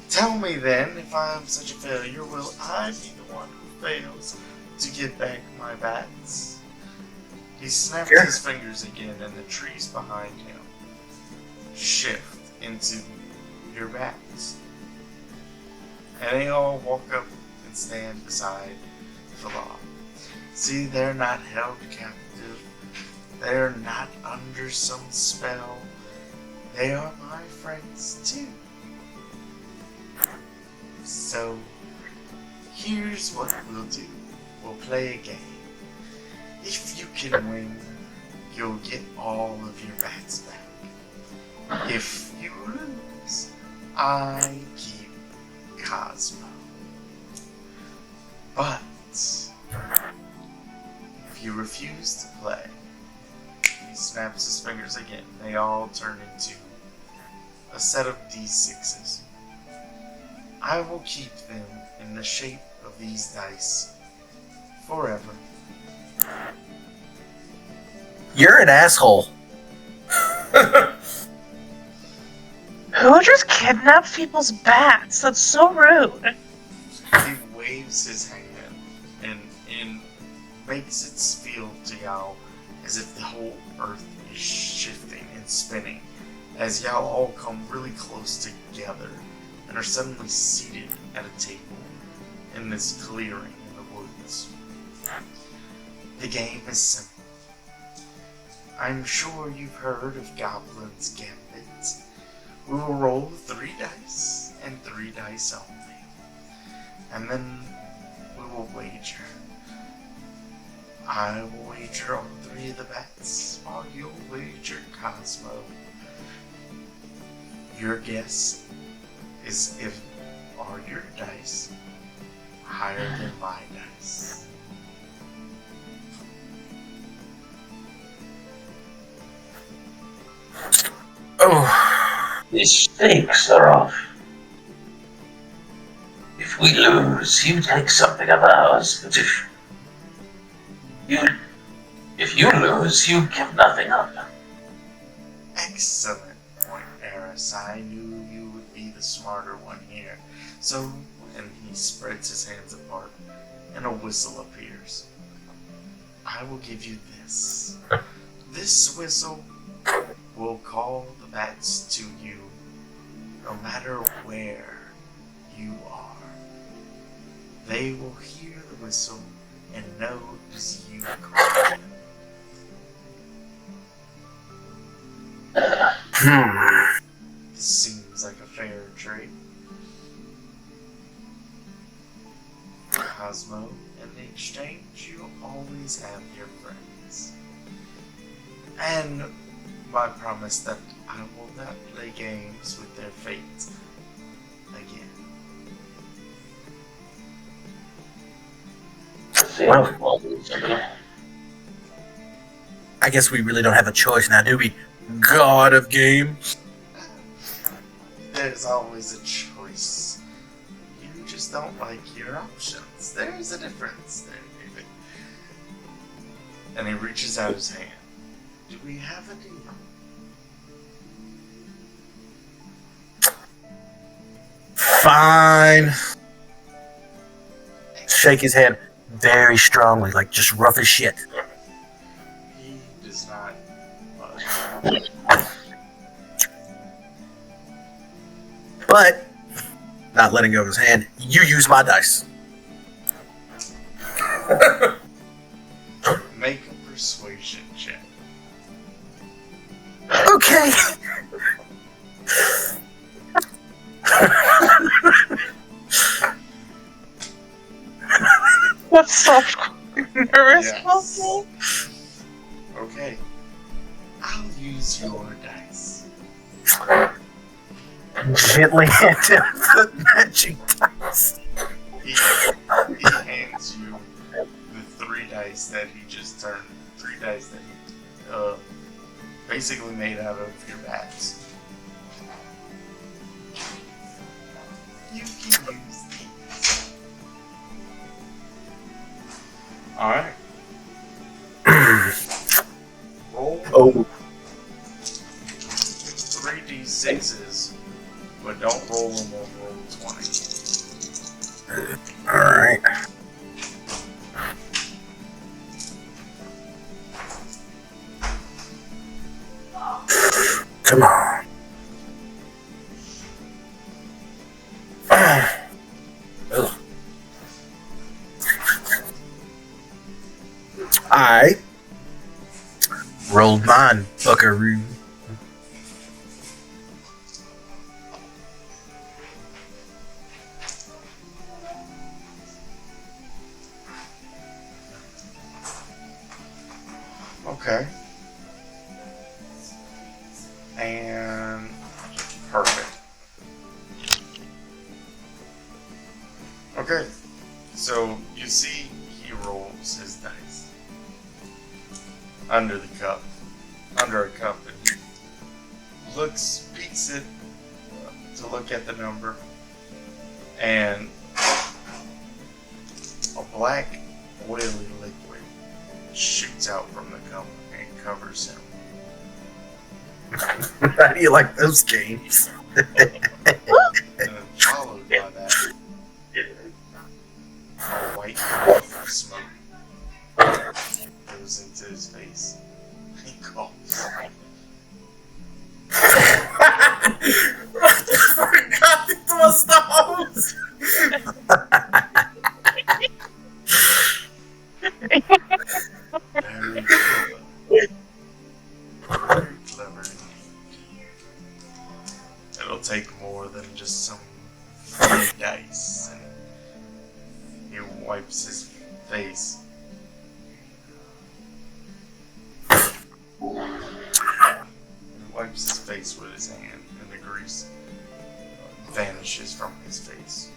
Tell me then, if I am such a failure, will I be the one who fails to get back my bats? He snaps Sure. his fingers again, and the trees behind him shift into your bats. And they all walk up and stand beside Falah. See, they're not held captive. They're not under some spell. They are my friends too. So, here's what we'll do. We'll play a game. If you can win, you'll get all of your bats back. If you lose, I keep Cosmo. But, if you refuse to play, he snaps his fingers again. They all turn into a set of D6s. I will keep them in the shape of these dice forever. You're an asshole. Who just kidnapped people's bats? That's so rude. He waves his hand and makes it feel to y'all as if the whole earth is shifting and spinning as y'all all come really close together and are suddenly seated at a table in this clearing in the woods. The game is simple. I'm sure you've heard of Goblin's Gambit. We will roll 3 dice and 3 dice only. And then we will wager. I will wager on 3 of the bets, while you'll wager Cosmo. Your guess is if are your dice higher than my dice. Oh. The stakes are off. If we lose, you take something of ours, but if you lose, you give nothing up. Excellent point, Eris. I knew you would be the smarter one here. So, and he spreads his hands apart, and a whistle appears. I will give you this. This whistle will call the bats to you, no matter where you are. They will hear the whistle and know it was you calling them. This seems like a fair trade. Cosmo, in the exchange, you always have your friends. And my promise that I will not play games with their fate again. Well, I guess we really don't have a choice now, do we? God of games. There's always a choice. You just don't like your options. There's a difference there, David. And he reaches out his hand. Do we have a deal? Fine. Shake his hand very strongly, like just rough as shit. He does not. But, not letting go of his hand, you use my dice. Make a persuasion check. Okay. What's soft nervous Yes. about me? Okay. I'll use your dice. Gently hand him the magic dice. He hands you the 3 dice that he just turned. 3 dice that he basically made out of your bats. You can use these. Alright. Roll Oh, 3d6s, but don't roll them on roll 20. alright. Come on. Ugh. I rolled mine, buckaroo. Okay. And perfect. Okay. So you see he rolls his dice under a cup, and he peeks it to look at the number, and a black oily liquid shoots out from the cup and covers him. How do you like those games? And then followed by that, a white puff of smoke goes into his face. He coughs. I forgot it was the host. Very clever. Very clever indeed. It'll take more than just some free dice. And he wipes his face. He wipes his face with his hand, and the grease vanishes from his face.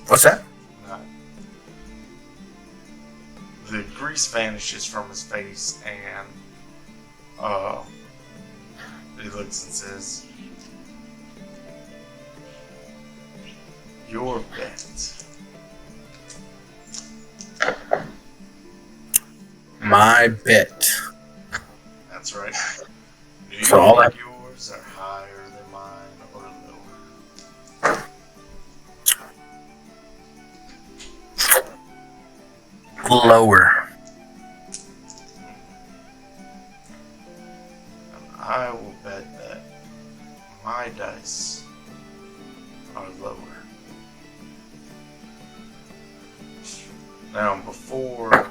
What's that? The grease vanishes from his face, and he looks and says, "Your bet." My bet. That's right. Do you So all think yours are higher than mine or lower? Lower. And I will bet that my dice are lower. Now, before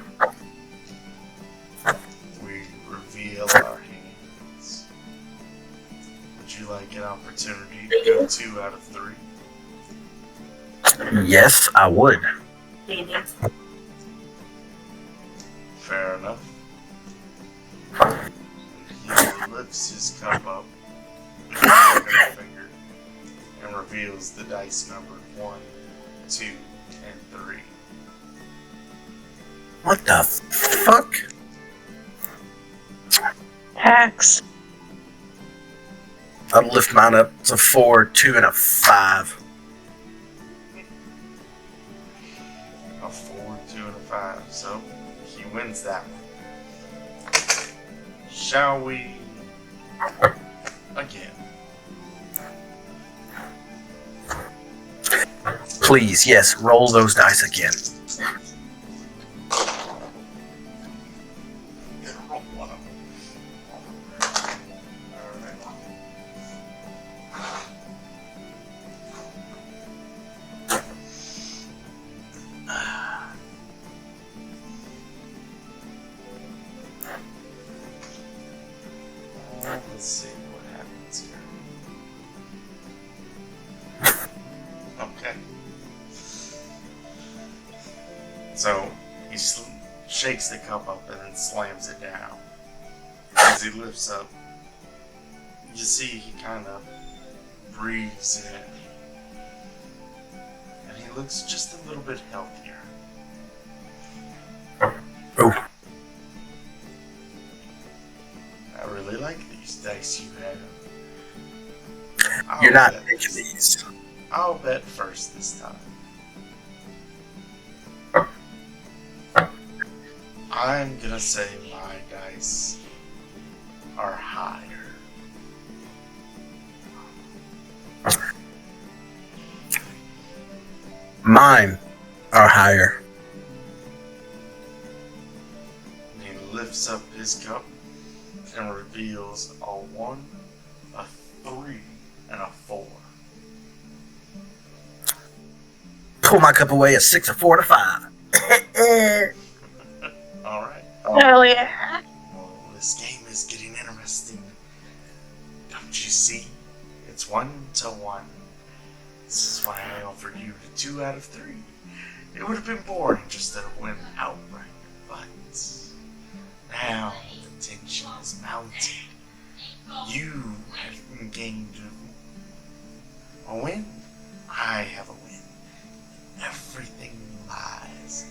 we reveal our hands, would you like an opportunity to go 2 out of 3? Yes, I would. Fair enough. He lifts his cup up with his middle finger and reveals the dice number 1, 2, and 3. What the fuck? Hacks. I'll lift mine up to 4, 2, and a 5. A 4, 2, and a 5. So He wins that one. Shall we? Again. Please, yes, roll those dice again. Roll one of them. Alright. Let's see what happens here. Okay. So he shakes the cup up and then slams it down. As he lifts up, you see he kind of breathes in. And he looks just a little bit healthier. Oh, I really like these dice you have. you're not bet- taking these. I'll bet first this time. I'm gonna say my dice are higher. Mine are higher. And he lifts up his cup and reveals a 1, a 3, and a 4. Pull my cup away, a 6, a 4, and a 5. Alright. Hell yeah. Well, this game is getting interesting. Don't you see? It's 1-1. This is why I offered you the 2 out of 3. It would have been boring just to win outright, but now the tension is mounting. You have gained a win. I have a win. Everything lies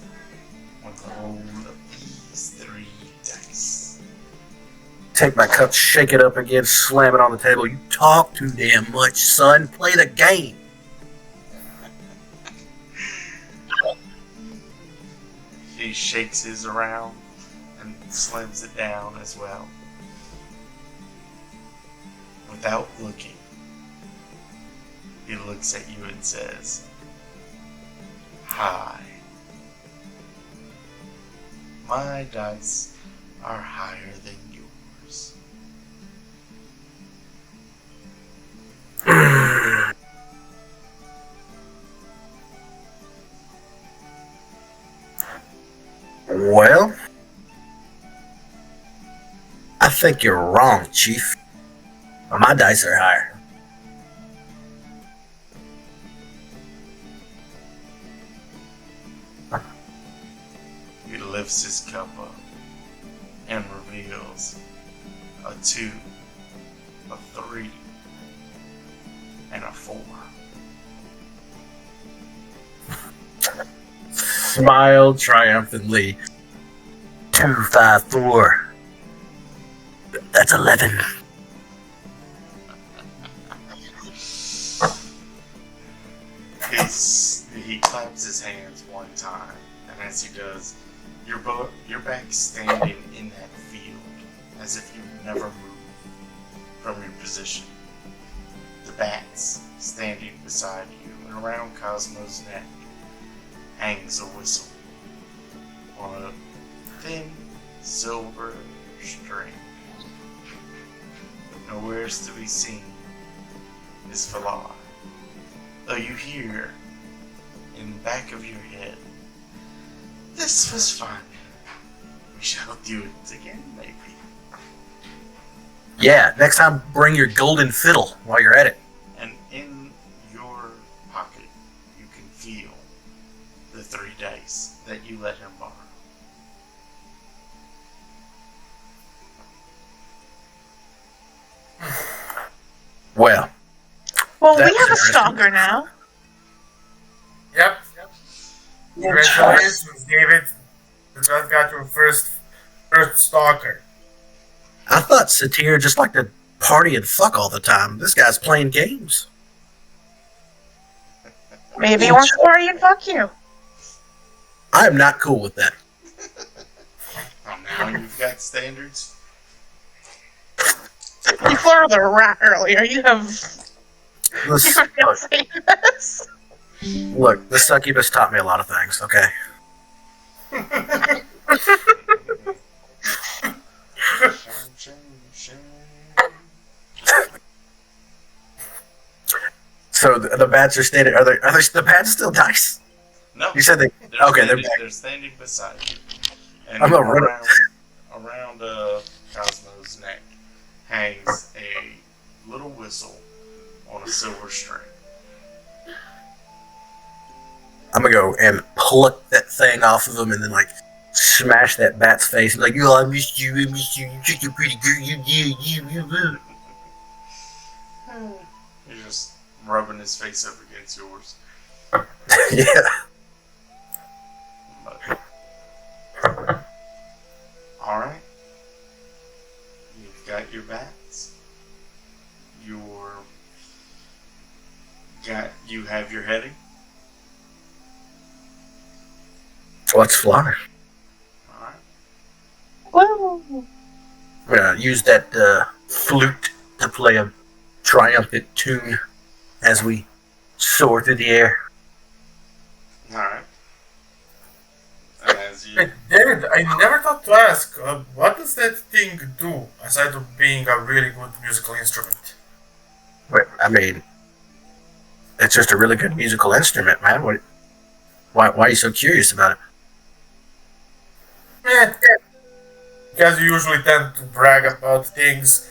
on the roll of these 3 dice. Take my cup, shake it up again, slam it on the table. You talk too damn much, son. Play the game. He shakes his around and slams it down as well. Without looking, he looks at you and says, "Hi. My dice are higher than yours." Well, I think you're wrong, Chief. My dice are higher. He lifts his cup up and reveals a 2, a 3, and a 4. Smile triumphantly. 2, 5, 4. That's 11. He claps his hands one time, and as he does, you're back standing in that field as if you've never moved from your position. The bats standing beside you, and around Cosmo's neck hangs a whistle on a thin silver string. Nowhere's to be seen is Falar, though you hear in the back of your head, "This was fun. We shall do it again, maybe." Yeah, next time bring your golden fiddle while you're at it. And in your pocket, you can feel the 3 dice that you let him borrow. Well, Well, we That's have a interesting. stalker now. Yep. Congratulations, David. You just got your first stalker. I thought Satir just liked to party and fuck all the time. This guy's playing games. Maybe he wants to party and fuck you. I am not cool with that. Now you've got standards. You flirted with a rat earlier. You have. Let's, You're not saying this. look, the succubus taught me a lot of things, okay? So the bats are standing. Are the bats still nice? No. You said they. They're Okay, they're standing, back. they're standing beside you. And I'm gonna run around Cosmo's neck hangs a little whistle on a silver string. I'm gonna go and pluck that thing off of him and then like smash that bat's face and be like, "Oh, I missed you. You took a pretty good. You." You're just rubbing his face up against yours. Yeah. But, all right. You've got your bats. You have your heading. Let's fly. All right. Woo! We're gonna use that flute to play a triumphant tune as we soar through the air. All right. And as you Hey, David, I never thought to ask, what does that thing do, aside of being a really good musical instrument? But I mean, it's just a really good musical instrument, man. Why are you so curious about it? Because you usually tend to brag about things.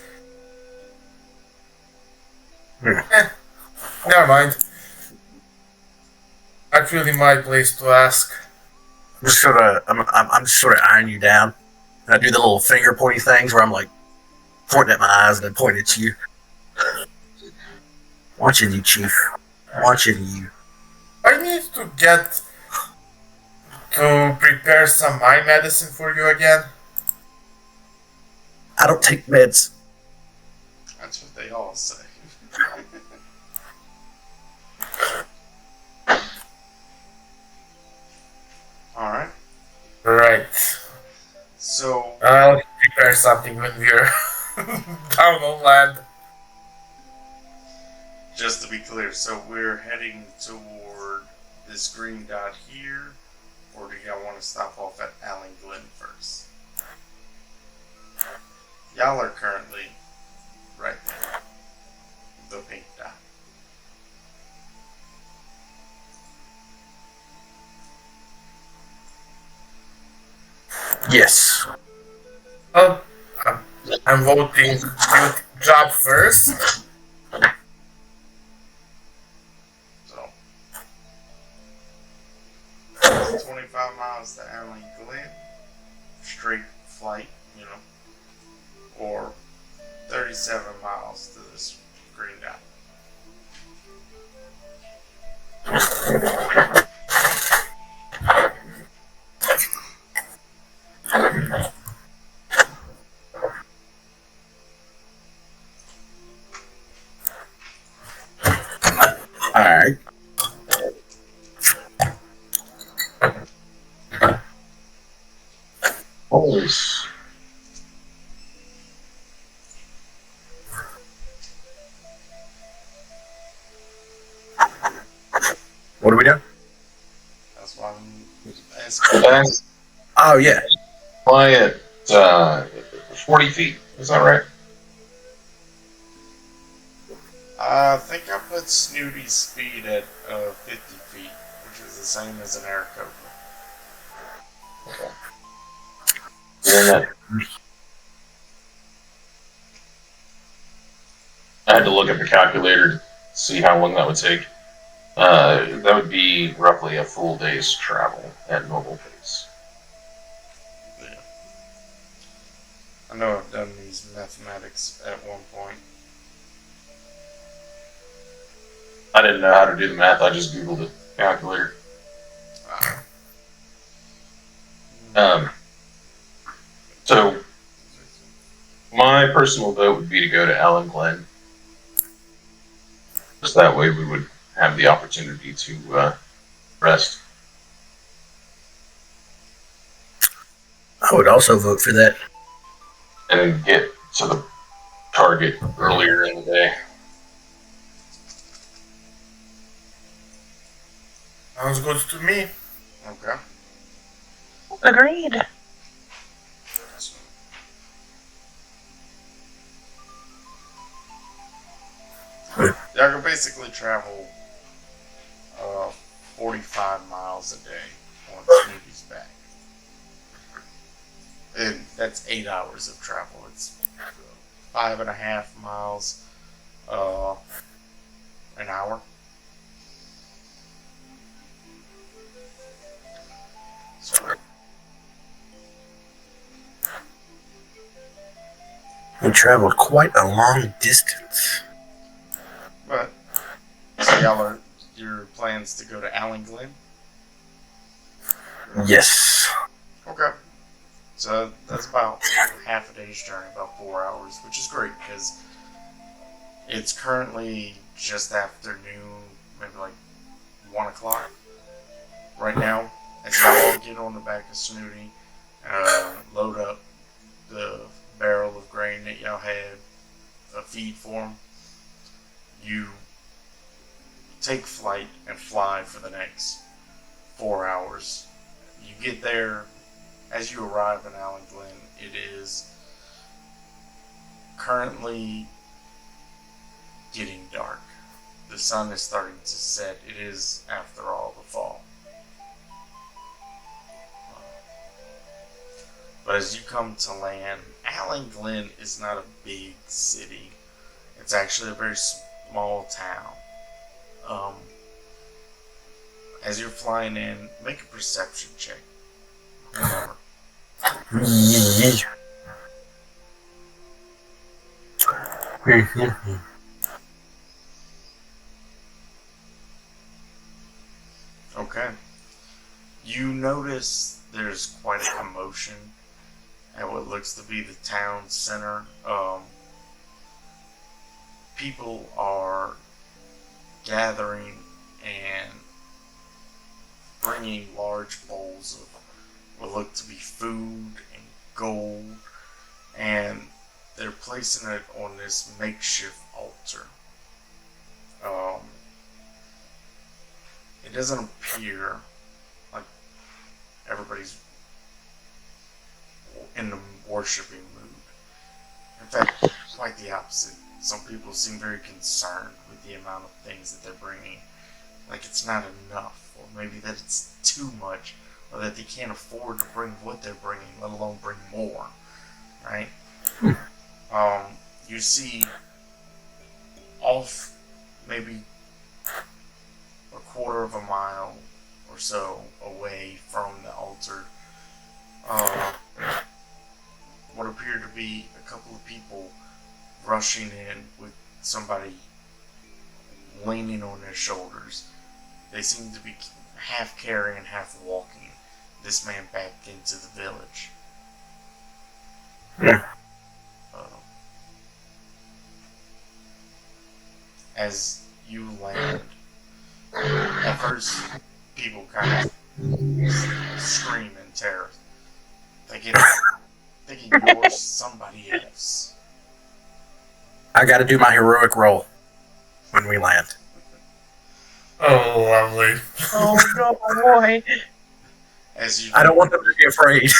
Never mind. Not really my place to ask. I'm just sort of eyeing you down. And I do the little finger pointy things where I'm like pointing at my eyes and then pointing at you. Watching you, Chief. Watching you. I need to get to prepare some my medicine for you again. I don't take meds. That's what they all say. All right. Right. So I'll prepare something when we're down on land. just to be clear, so we're heading toward this green dot here, or do y'all want to stop off at Allen Glen first? Y'all are currently right there. The pink dot. Yes. Oh, I'm voting good job first. So 25 miles to Allen Glen, straight flight, you know, or 37 miles to this green dot. Alright. Holy What are we doing? That's why I'm asking. That's Oh, yeah. fly at 40 feet. Is that right? I think I put Snooty's speed at 50 feet, which is the same as an air cobra. Yeah. I had to look at the calculator to see how long that would take. That would be roughly a full day's travel at normal pace. Yeah. I know I've done these mathematics at one point. I didn't know how to do the math. I just googled the calculator. So my personal vote would be to go to Allen Glen. Just that way we would have the opportunity to rest. I would also vote for that. and get to the target earlier in the day. Sounds good to me. Okay. Agreed. Y'all can basically travel 45 miles a day on Snooty's back. And that's 8 hours of travel. It's 5.5 miles an hour. So, We traveled quite a long distance. but so y'all are your plans to go to Allen Glen? Yes. Okay. So that's about half a day's journey, about 4 hours, which is great because it's currently just after noon, maybe like 1 o'clock right now. As y'all get on the back of Snooty, load up the barrel of grain that y'all had, a feed for him, you take flight and fly for the next 4 hours. You get there. As you arrive in Allen Glen, it is currently getting dark. The sun is starting to set. It is, after all, the fall. But as you come to land, Allen Glen is not a big city. It's actually a very small town. As you're flying in, make a perception check. Remember. Okay. You notice there's quite a commotion at what looks to be the town center. People are gathering and bringing large bowls of what look to be food and gold, and they're placing it on this makeshift altar. It doesn't appear like everybody's in the worshiping mood. In fact, quite the opposite. Some people seem very concerned with the amount of things that they're bringing. Like it's not enough, or maybe that it's too much, or that they can't afford to bring what they're bringing, let alone bring more. Right? You see off maybe a quarter of a mile or so away from the altar, what appear to be a couple of people rushing in with somebody leaning on their shoulders. They seem to be half carrying, half walking this man back into the village. Yeah. As you land, at first people kind of scream in terror, thinking you're somebody else. I gotta do my heroic roll when we land. Oh, lovely. Oh no, boy. As you I don't want them to be afraid.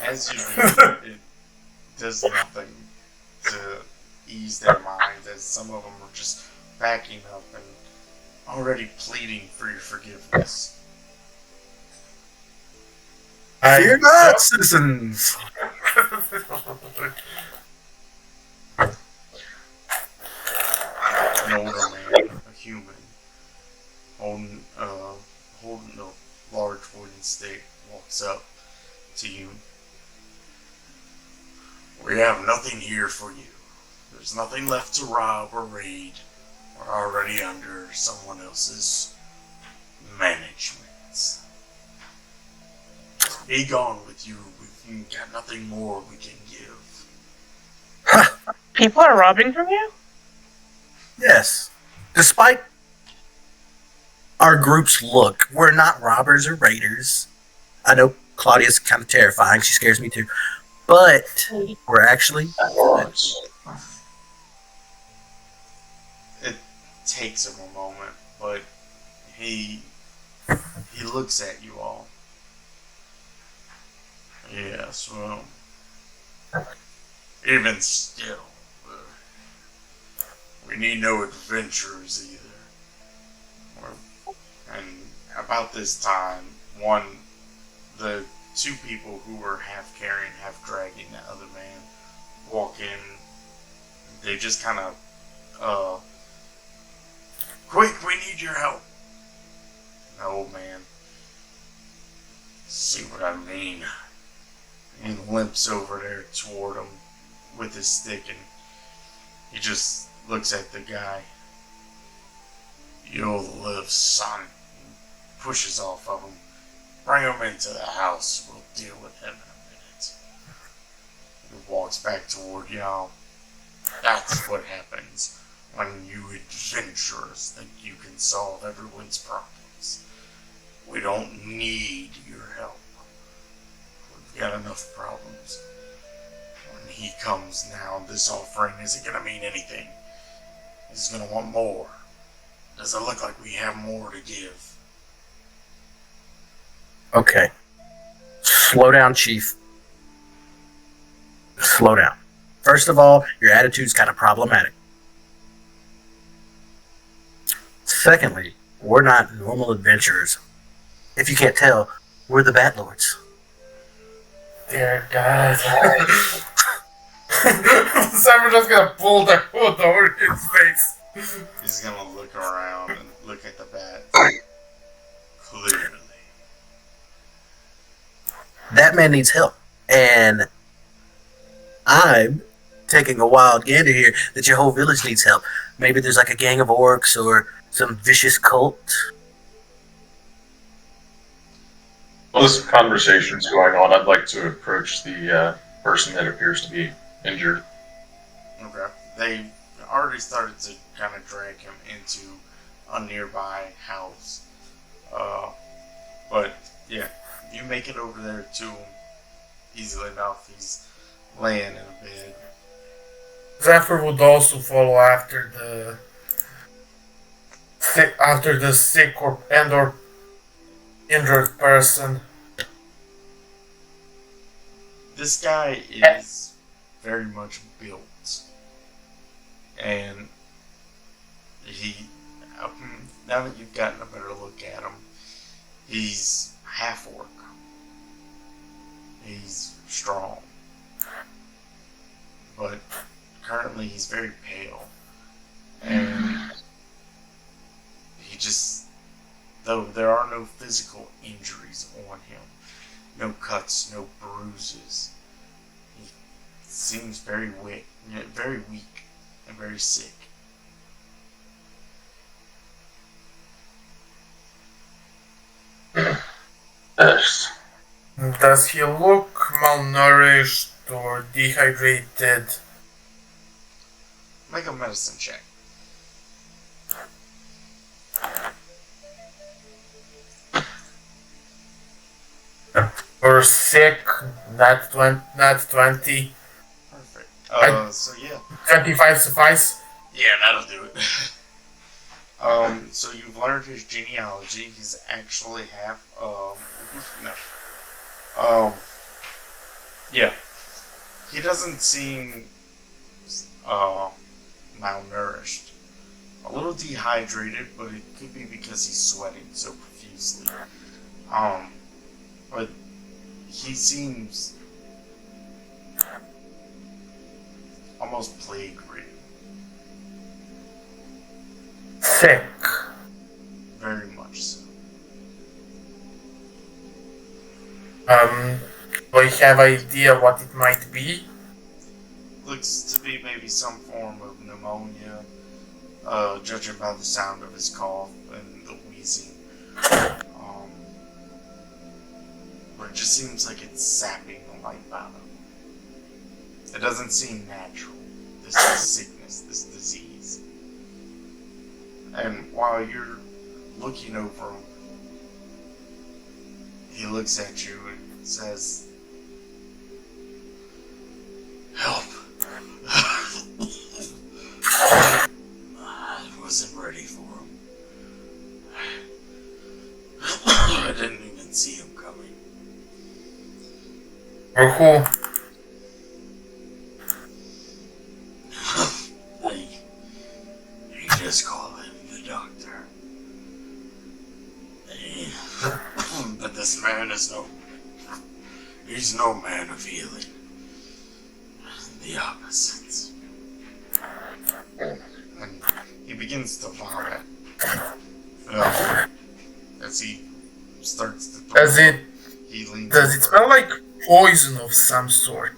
As you do, it does nothing to ease their minds, as some of them are just backing up and already pleading for your forgiveness. Fear not, citizens. An older man, a human, holding a large wooden stick, walks up to you. We have nothing here for you. There's nothing left to rob or raid. We're already under someone else's management. Be gone with you. We've got nothing more we can give. People are robbing from you? Yes. Despite our group's look, we're not robbers or raiders. I know Claudia's kind of terrifying. She scares me too. But we're actually Once. It takes him a moment, but he looks at you all. Yes, well, even still, we need no adventurers either. And about this time, the two people who were half carrying, half dragging the other man walk in. They just kind of, quick, we need your help. And the old man, see what I mean? And limps over there toward him with his stick, and he just looks at the guy. You'll live, son. And pushes off of him. Bring him into the house. We'll deal with him in a minute. He walks back toward y'all. That's what happens when you adventurers think you can solve everyone's problems. We don't need your help. We've got enough problems. When he comes now, this offering isn't going to mean anything. He's going to want more. Does it look like we have more to give? okay. Slow down, Chief. Slow down. First of all, your attitude's kind of problematic. Secondly, we're not normal adventurers. If you can't tell, we're the Bat Lords. Dear God. Simon just gonna pull the hood over his face. He's going to look around and look at the bat. Clearly. That man needs help. And I'm taking a wild gander here that your whole village needs help. Maybe there's like a gang of orcs or some vicious cult. While this conversation's going on, I'd like to approach the person that appears to be injured. Okay. They already started to kind of drag him into a nearby house. But, yeah, you make it over there to him easily enough. He's laying in a bed. Zephyr would also follow after the sick or injured person. This guy is very much built. And he, now that you've gotten a better look at him, he's half orc. He's strong. But currently he's very pale. And he just, though there are no physical injuries on him, no cuts, no bruises, he seems very weak and very sick. Yes. Does he look malnourished or dehydrated? Make a medicine check. Or sick? Not 20. Perfect. I- So yeah. 25 suffice? Yeah, that'll do it. So you've learned his genealogy. He's actually half, yeah. He doesn't seem, malnourished. A little dehydrated, but it could be because he's sweating so profusely. But he seems almost plague-ridden. Sick. Very much so. Do I have idea what it might be? Looks to be maybe some form of pneumonia, judging by the sound of his cough and the wheezing. But it just seems like it's sapping the life out of him. It doesn't seem natural, this sickness, this disease. And while you're looking over him, he looks at you and says, "Help." I wasn't ready for him. I didn't even see him coming. Or who? You just call him the doctor. But this man is he's no man of healing. The opposite. And he begins to vomit. As he starts to throw Does it healing. does it smell like poison of some sort?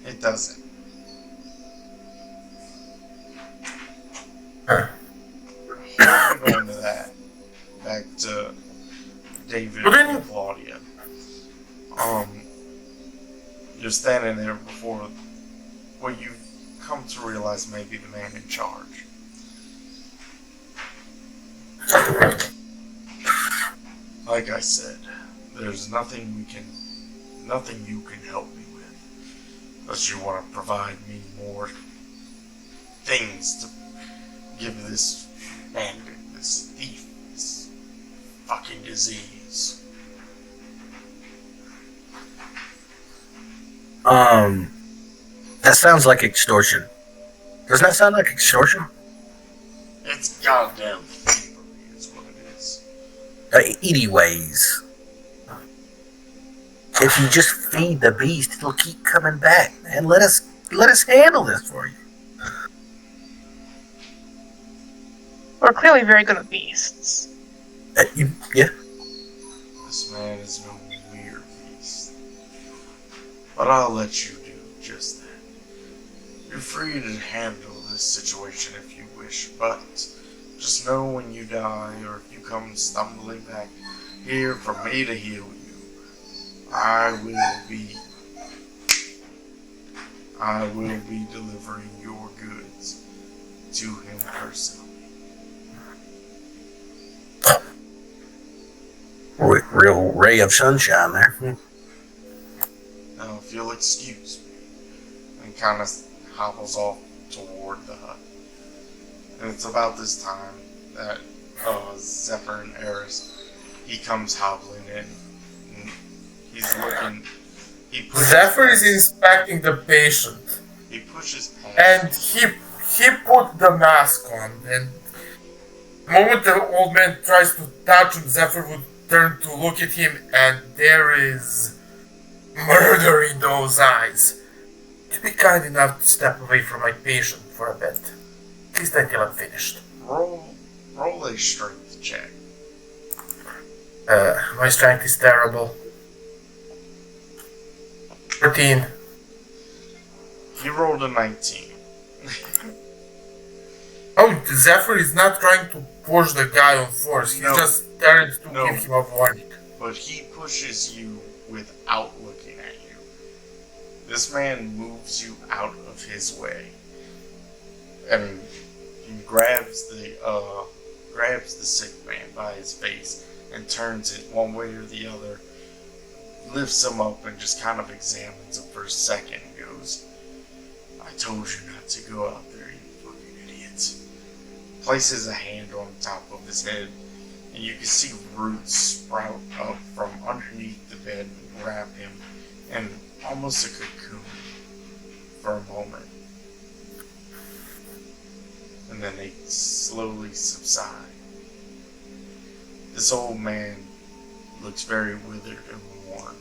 It doesn't. Huh. Going to that. Back to David But then- and Claudia. You're standing there before what you've come to realize may be the man in charge. Like I said, there's nothing you can help me with. Unless you want to provide me more things to give this bandit, this thief, this fucking disease. That sounds like extortion. Doesn't that sound like extortion? It's goddamn thievery is what it is. Anyways, if you just feed the beast, it'll keep coming back, man. Let us handle this for you. We're clearly very good at beasts. Yeah. This man is no mere beast. But I'll let you do just that. You're free to handle this situation if you wish, but just know when you die or if you come stumbling back here for me to heal you, I will be delivering your goods to him personally. Real ray of sunshine there. Now, if you'll excuse me, and kind of hobbles off toward the hut. And it's about this time that Zephyr and Eris, he comes hobbling in. And he's looking. Zephyr is inspecting the patient, He pushes and past. he put the mask on. And the moment the old man tries to touch him, Zephyr would turn to look at him, and there is murder in those eyes. To be kind enough to step away from my patient for a bit, at least until I'm finished. Roll a strength check. My strength is terrible. 13. He rolled a 19. Oh, Zephyr is not trying to push the guy on force. He's No. just trying to No. give him a warning. But he pushes you without looking at you. This man moves you out of his way. And he grabs the sick man by his face and turns it one way or the other, lifts him up and just kind of examines him for a second and goes, "I told you not to go out there, you fucking idiots." Places a hand on top of his head, and you can see roots sprout up from underneath the bed and wrap him in almost a cocoon for a moment. And then they slowly subside. This old man looks very withered and worn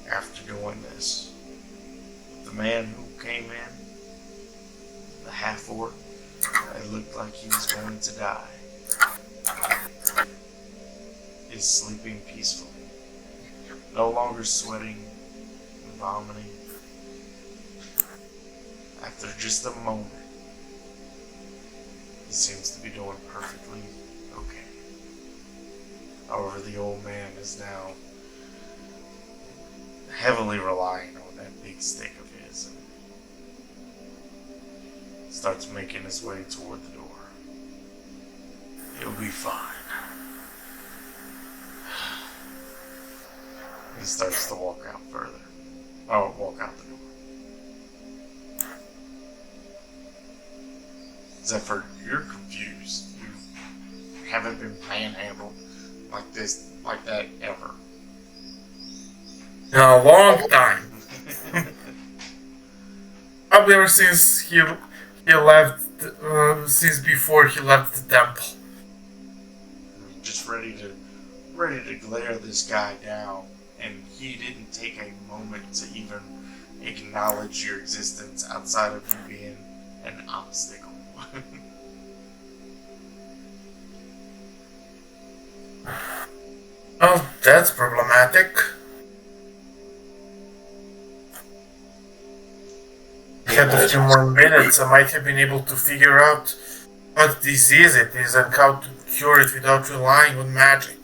after doing this. The man who came in, the half-orc, it looked like he was going to die, is sleeping peacefully, no longer sweating and vomiting. After just a moment, he seems to be doing perfectly okay. However, the old man is now heavily relying on that big stick of his and starts making his way toward the door. He'll be fine. and starts to walk out further. Oh, walk out the door. Zephyr, you're confused. You haven't been panhandled like that ever. In a long time. Probably ever since he left, since before he left the temple. Just ready to glare this guy down, and he didn't take a moment to even acknowledge your existence outside of you being an obstacle. Well, that's problematic. Had a few more minutes, I might have been able to figure out what disease it is and how to cure it without relying on magic.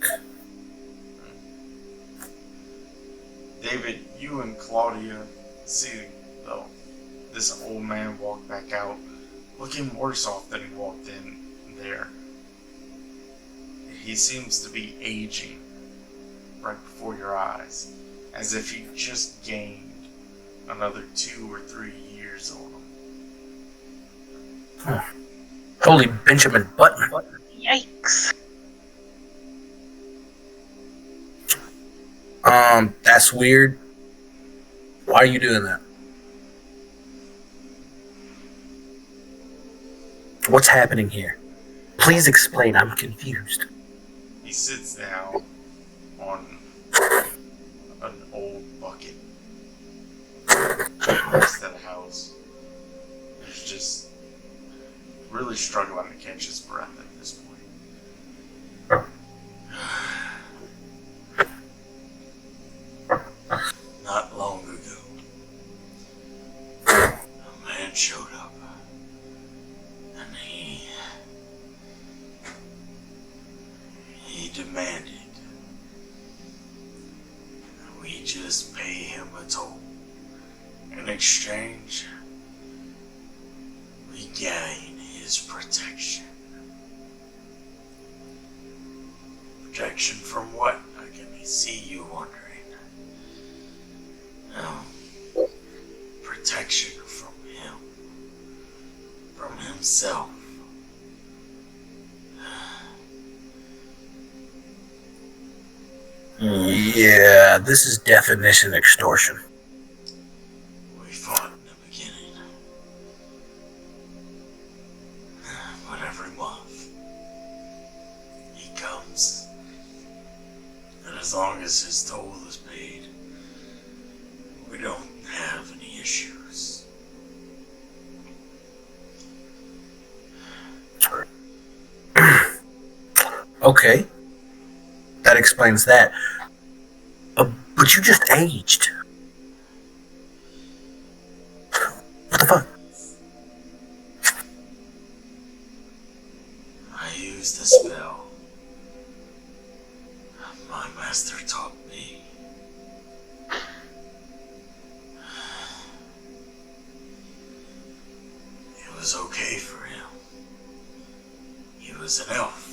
David, you and Claudia see this old man walk back out, looking worse off than he walked in there. He seems to be aging right before your eyes, as if he just gained another 2 or 3 years on him. Holy Benjamin Button. Yikes. That's weird. Why are you doing that? What's happening here? Please explain, I'm confused. He sits down on an old bucket next to the house. He's just really struggling to catch his breath at this point. Not long ago, a man showed up, and he demanded that we just pay him a toll. In exchange, we gain his protection. Protection from what? I can see you wondering. Protection from him. From himself. Yeah, this is definition extortion. We fought in the beginning. But every month, he comes. And as long as his toll is paid, we don't have any issues. Okay. That explains that. But you just aged. What the fuck? I used a spell my master taught me. It was okay for him. He was an elf.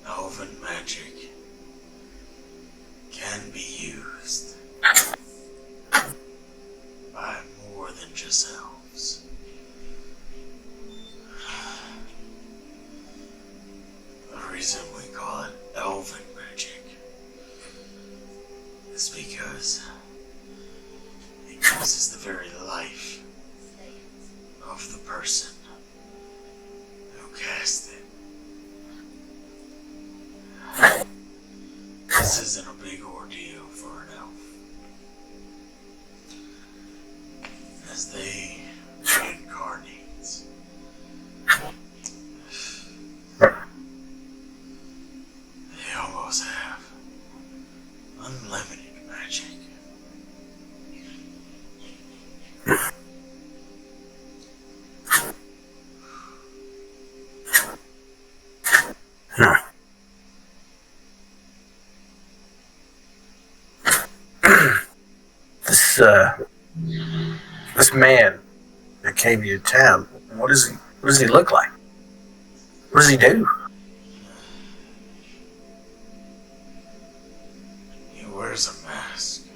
Elven magic can be used by more than just elves. The reason we call it elven magic is because it uses the very life of the person who cast it. This isn't a big ordeal for an elf. As they reincarnate, they almost have unlimited magic. Huh. This man that came to your town, what does he look like? What does he do? wears a mask.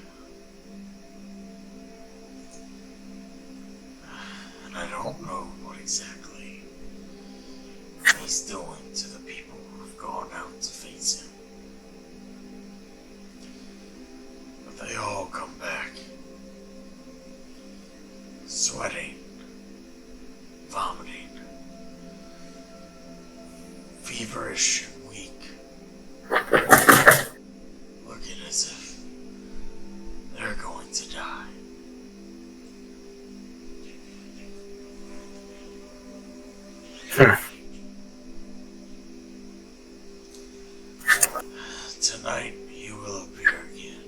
And I don't know what exactly he's doing to the people who've gone out to face him. But they all come back. Sweating. Vomiting. Feverish and weak. Looking as if they're going to die. Tonight he will appear again.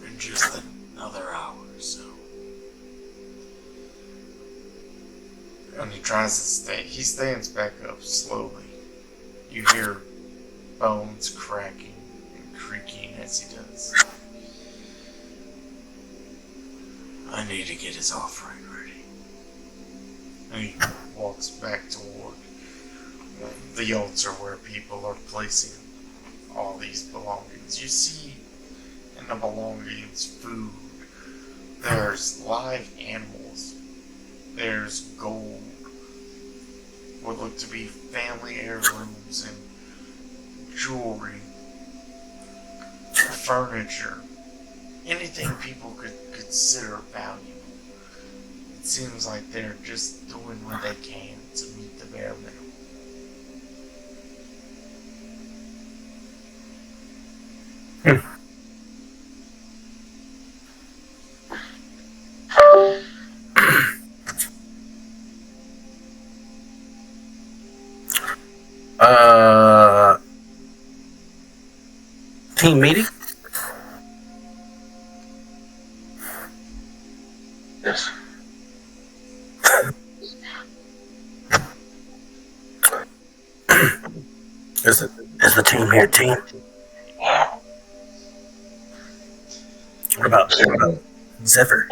In just another hour or so. And he tries to stay. He stands back up slowly. You hear bones cracking and creaking as he does. I need to get his offering ready. And he walks back toward the altar where people are placing all these belongings. You see in the belongings food. There's live animals. There's gold. What look to be family heirlooms and jewelry, furniture, anything people could consider valuable. It seems like they're just doing what they can to meet the bare minimum. Team meeting? Yes. Is the team here, team? What about Zephyr?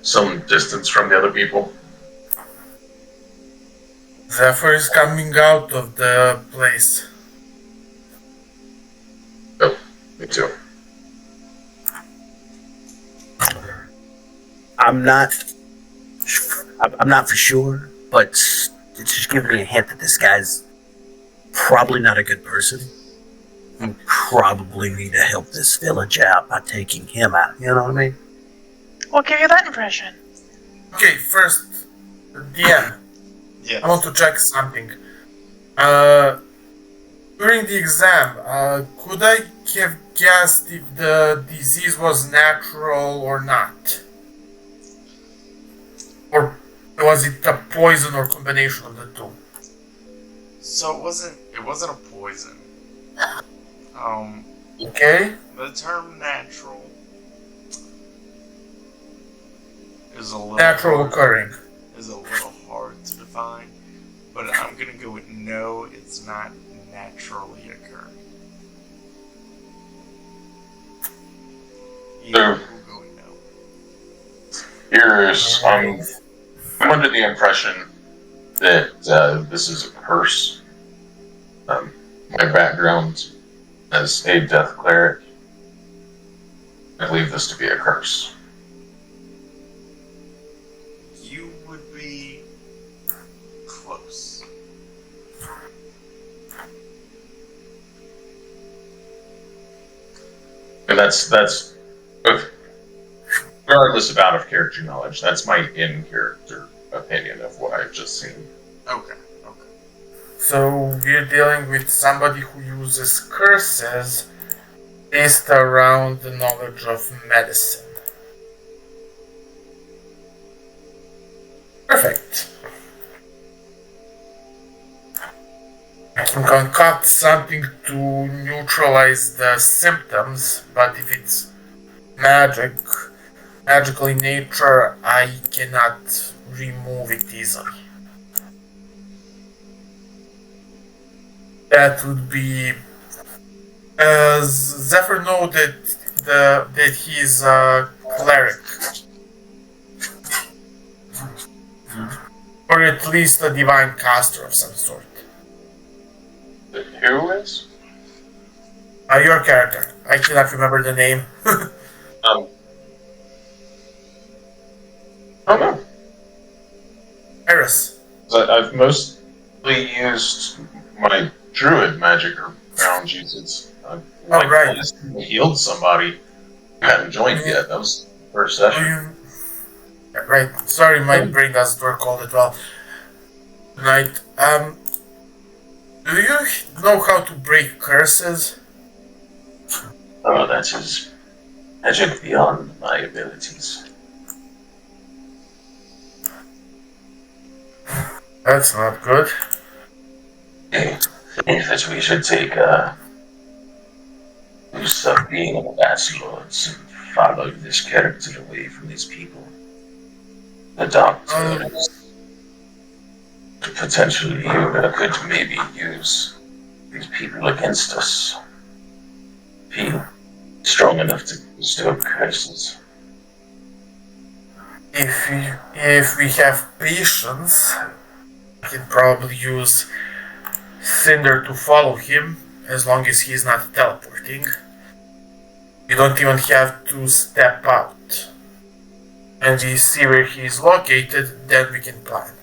Some distance from the other people. Zephyr is coming out of the place. Oh, me too. I'm not for sure, but it's just giving me a hint that this guy's probably not a good person. We probably need to help this village out by taking him out. You know what I mean? What gave you that impression? Okay, first, DM. Yes. I want to check something. During the exam, could I have guessed if the disease was natural or not? Or was it a poison or combination of the two? So it wasn't a poison. Okay. The term natural is a little Natural hard, occurring. is a little hard to define, but I'm gonna go with no, it's not naturally occurring. Yeah, we'll go with no. Here's I'm under the impression that this is a curse. My background as a death cleric, I believe this to be a curse. You would be close. And that's regardless of out of character knowledge, that's my in character opinion of what I've just seen. Okay. So we're dealing with somebody who uses curses based around the knowledge of medicine. Perfect. I can concoct something to neutralize the symptoms, but if it's magical in nature, I cannot remove it easily. That would be, as Zephyr noted, that he's a cleric, or at least a divine caster of some sort. Who is? Your character. I cannot remember the name. I don't know. Eris. I've mostly used my druid magic around usage. Right. Healed somebody who hadn't joined yet. That was the first session. Right. Sorry, my brain doesn't work all that well. Right. Do you know how to break curses? Oh, that is magic beyond my abilities. That's not good. I think that we should take use of being an lords and follow this character away from these people. The doctor potentially could maybe use these people against us. Be strong enough to bestow curses. If we have patience, we can probably use Cinder to follow him as long as he's not teleporting. You don't even have to step out. And we see where he's located, then we can plan.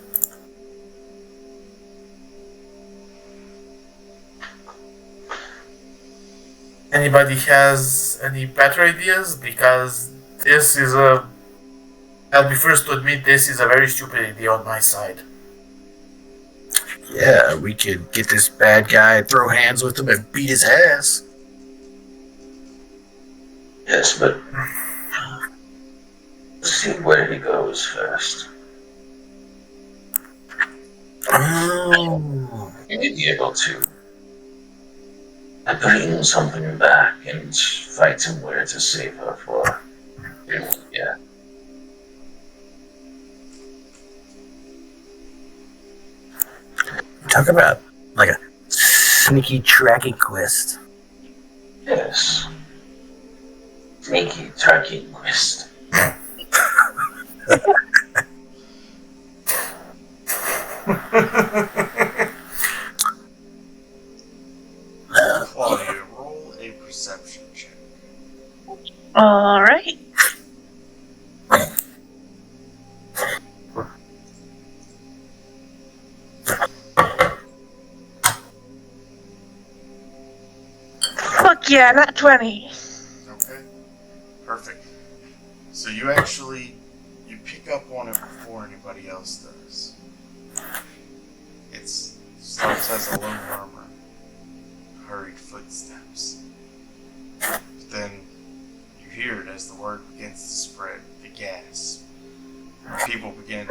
Anybody has any better ideas? Because this is I'll be first to admit this is a very stupid idea on my side. Yeah, we could get this bad guy, throw hands with him, and beat his ass. Yes, but let's see where he goes first. Oh. You may be able to bring something back and fight somewhere to save her for. Yeah. Talk about like a sneaky tracking quest. Yes. Sneaky tracking quest. Claudia, roll a perception check. Alright. Fuck yeah, not 20. Okay. Perfect. So you pick up on it before anybody else does. It starts as a low murmur, hurried footsteps. But then you hear it as the word begins to spread, the gas. People begin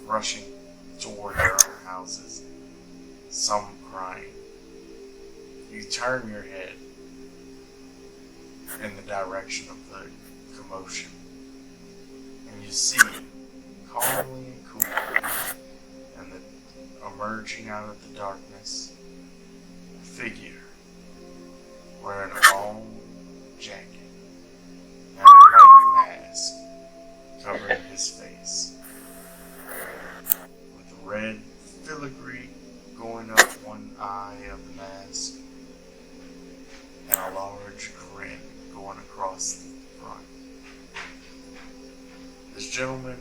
rushing toward their own houses, some crying. You turn your head in the direction of the commotion, and you see, calmly and coolly, and emerging out of the darkness, a figure wearing a long jacket and a white mask covering his face, with a red filigree going up one eye of the mask, and a large grin going across the front. This gentleman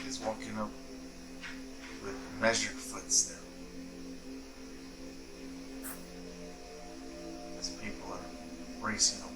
is walking up with measured footsteps as people are racing away.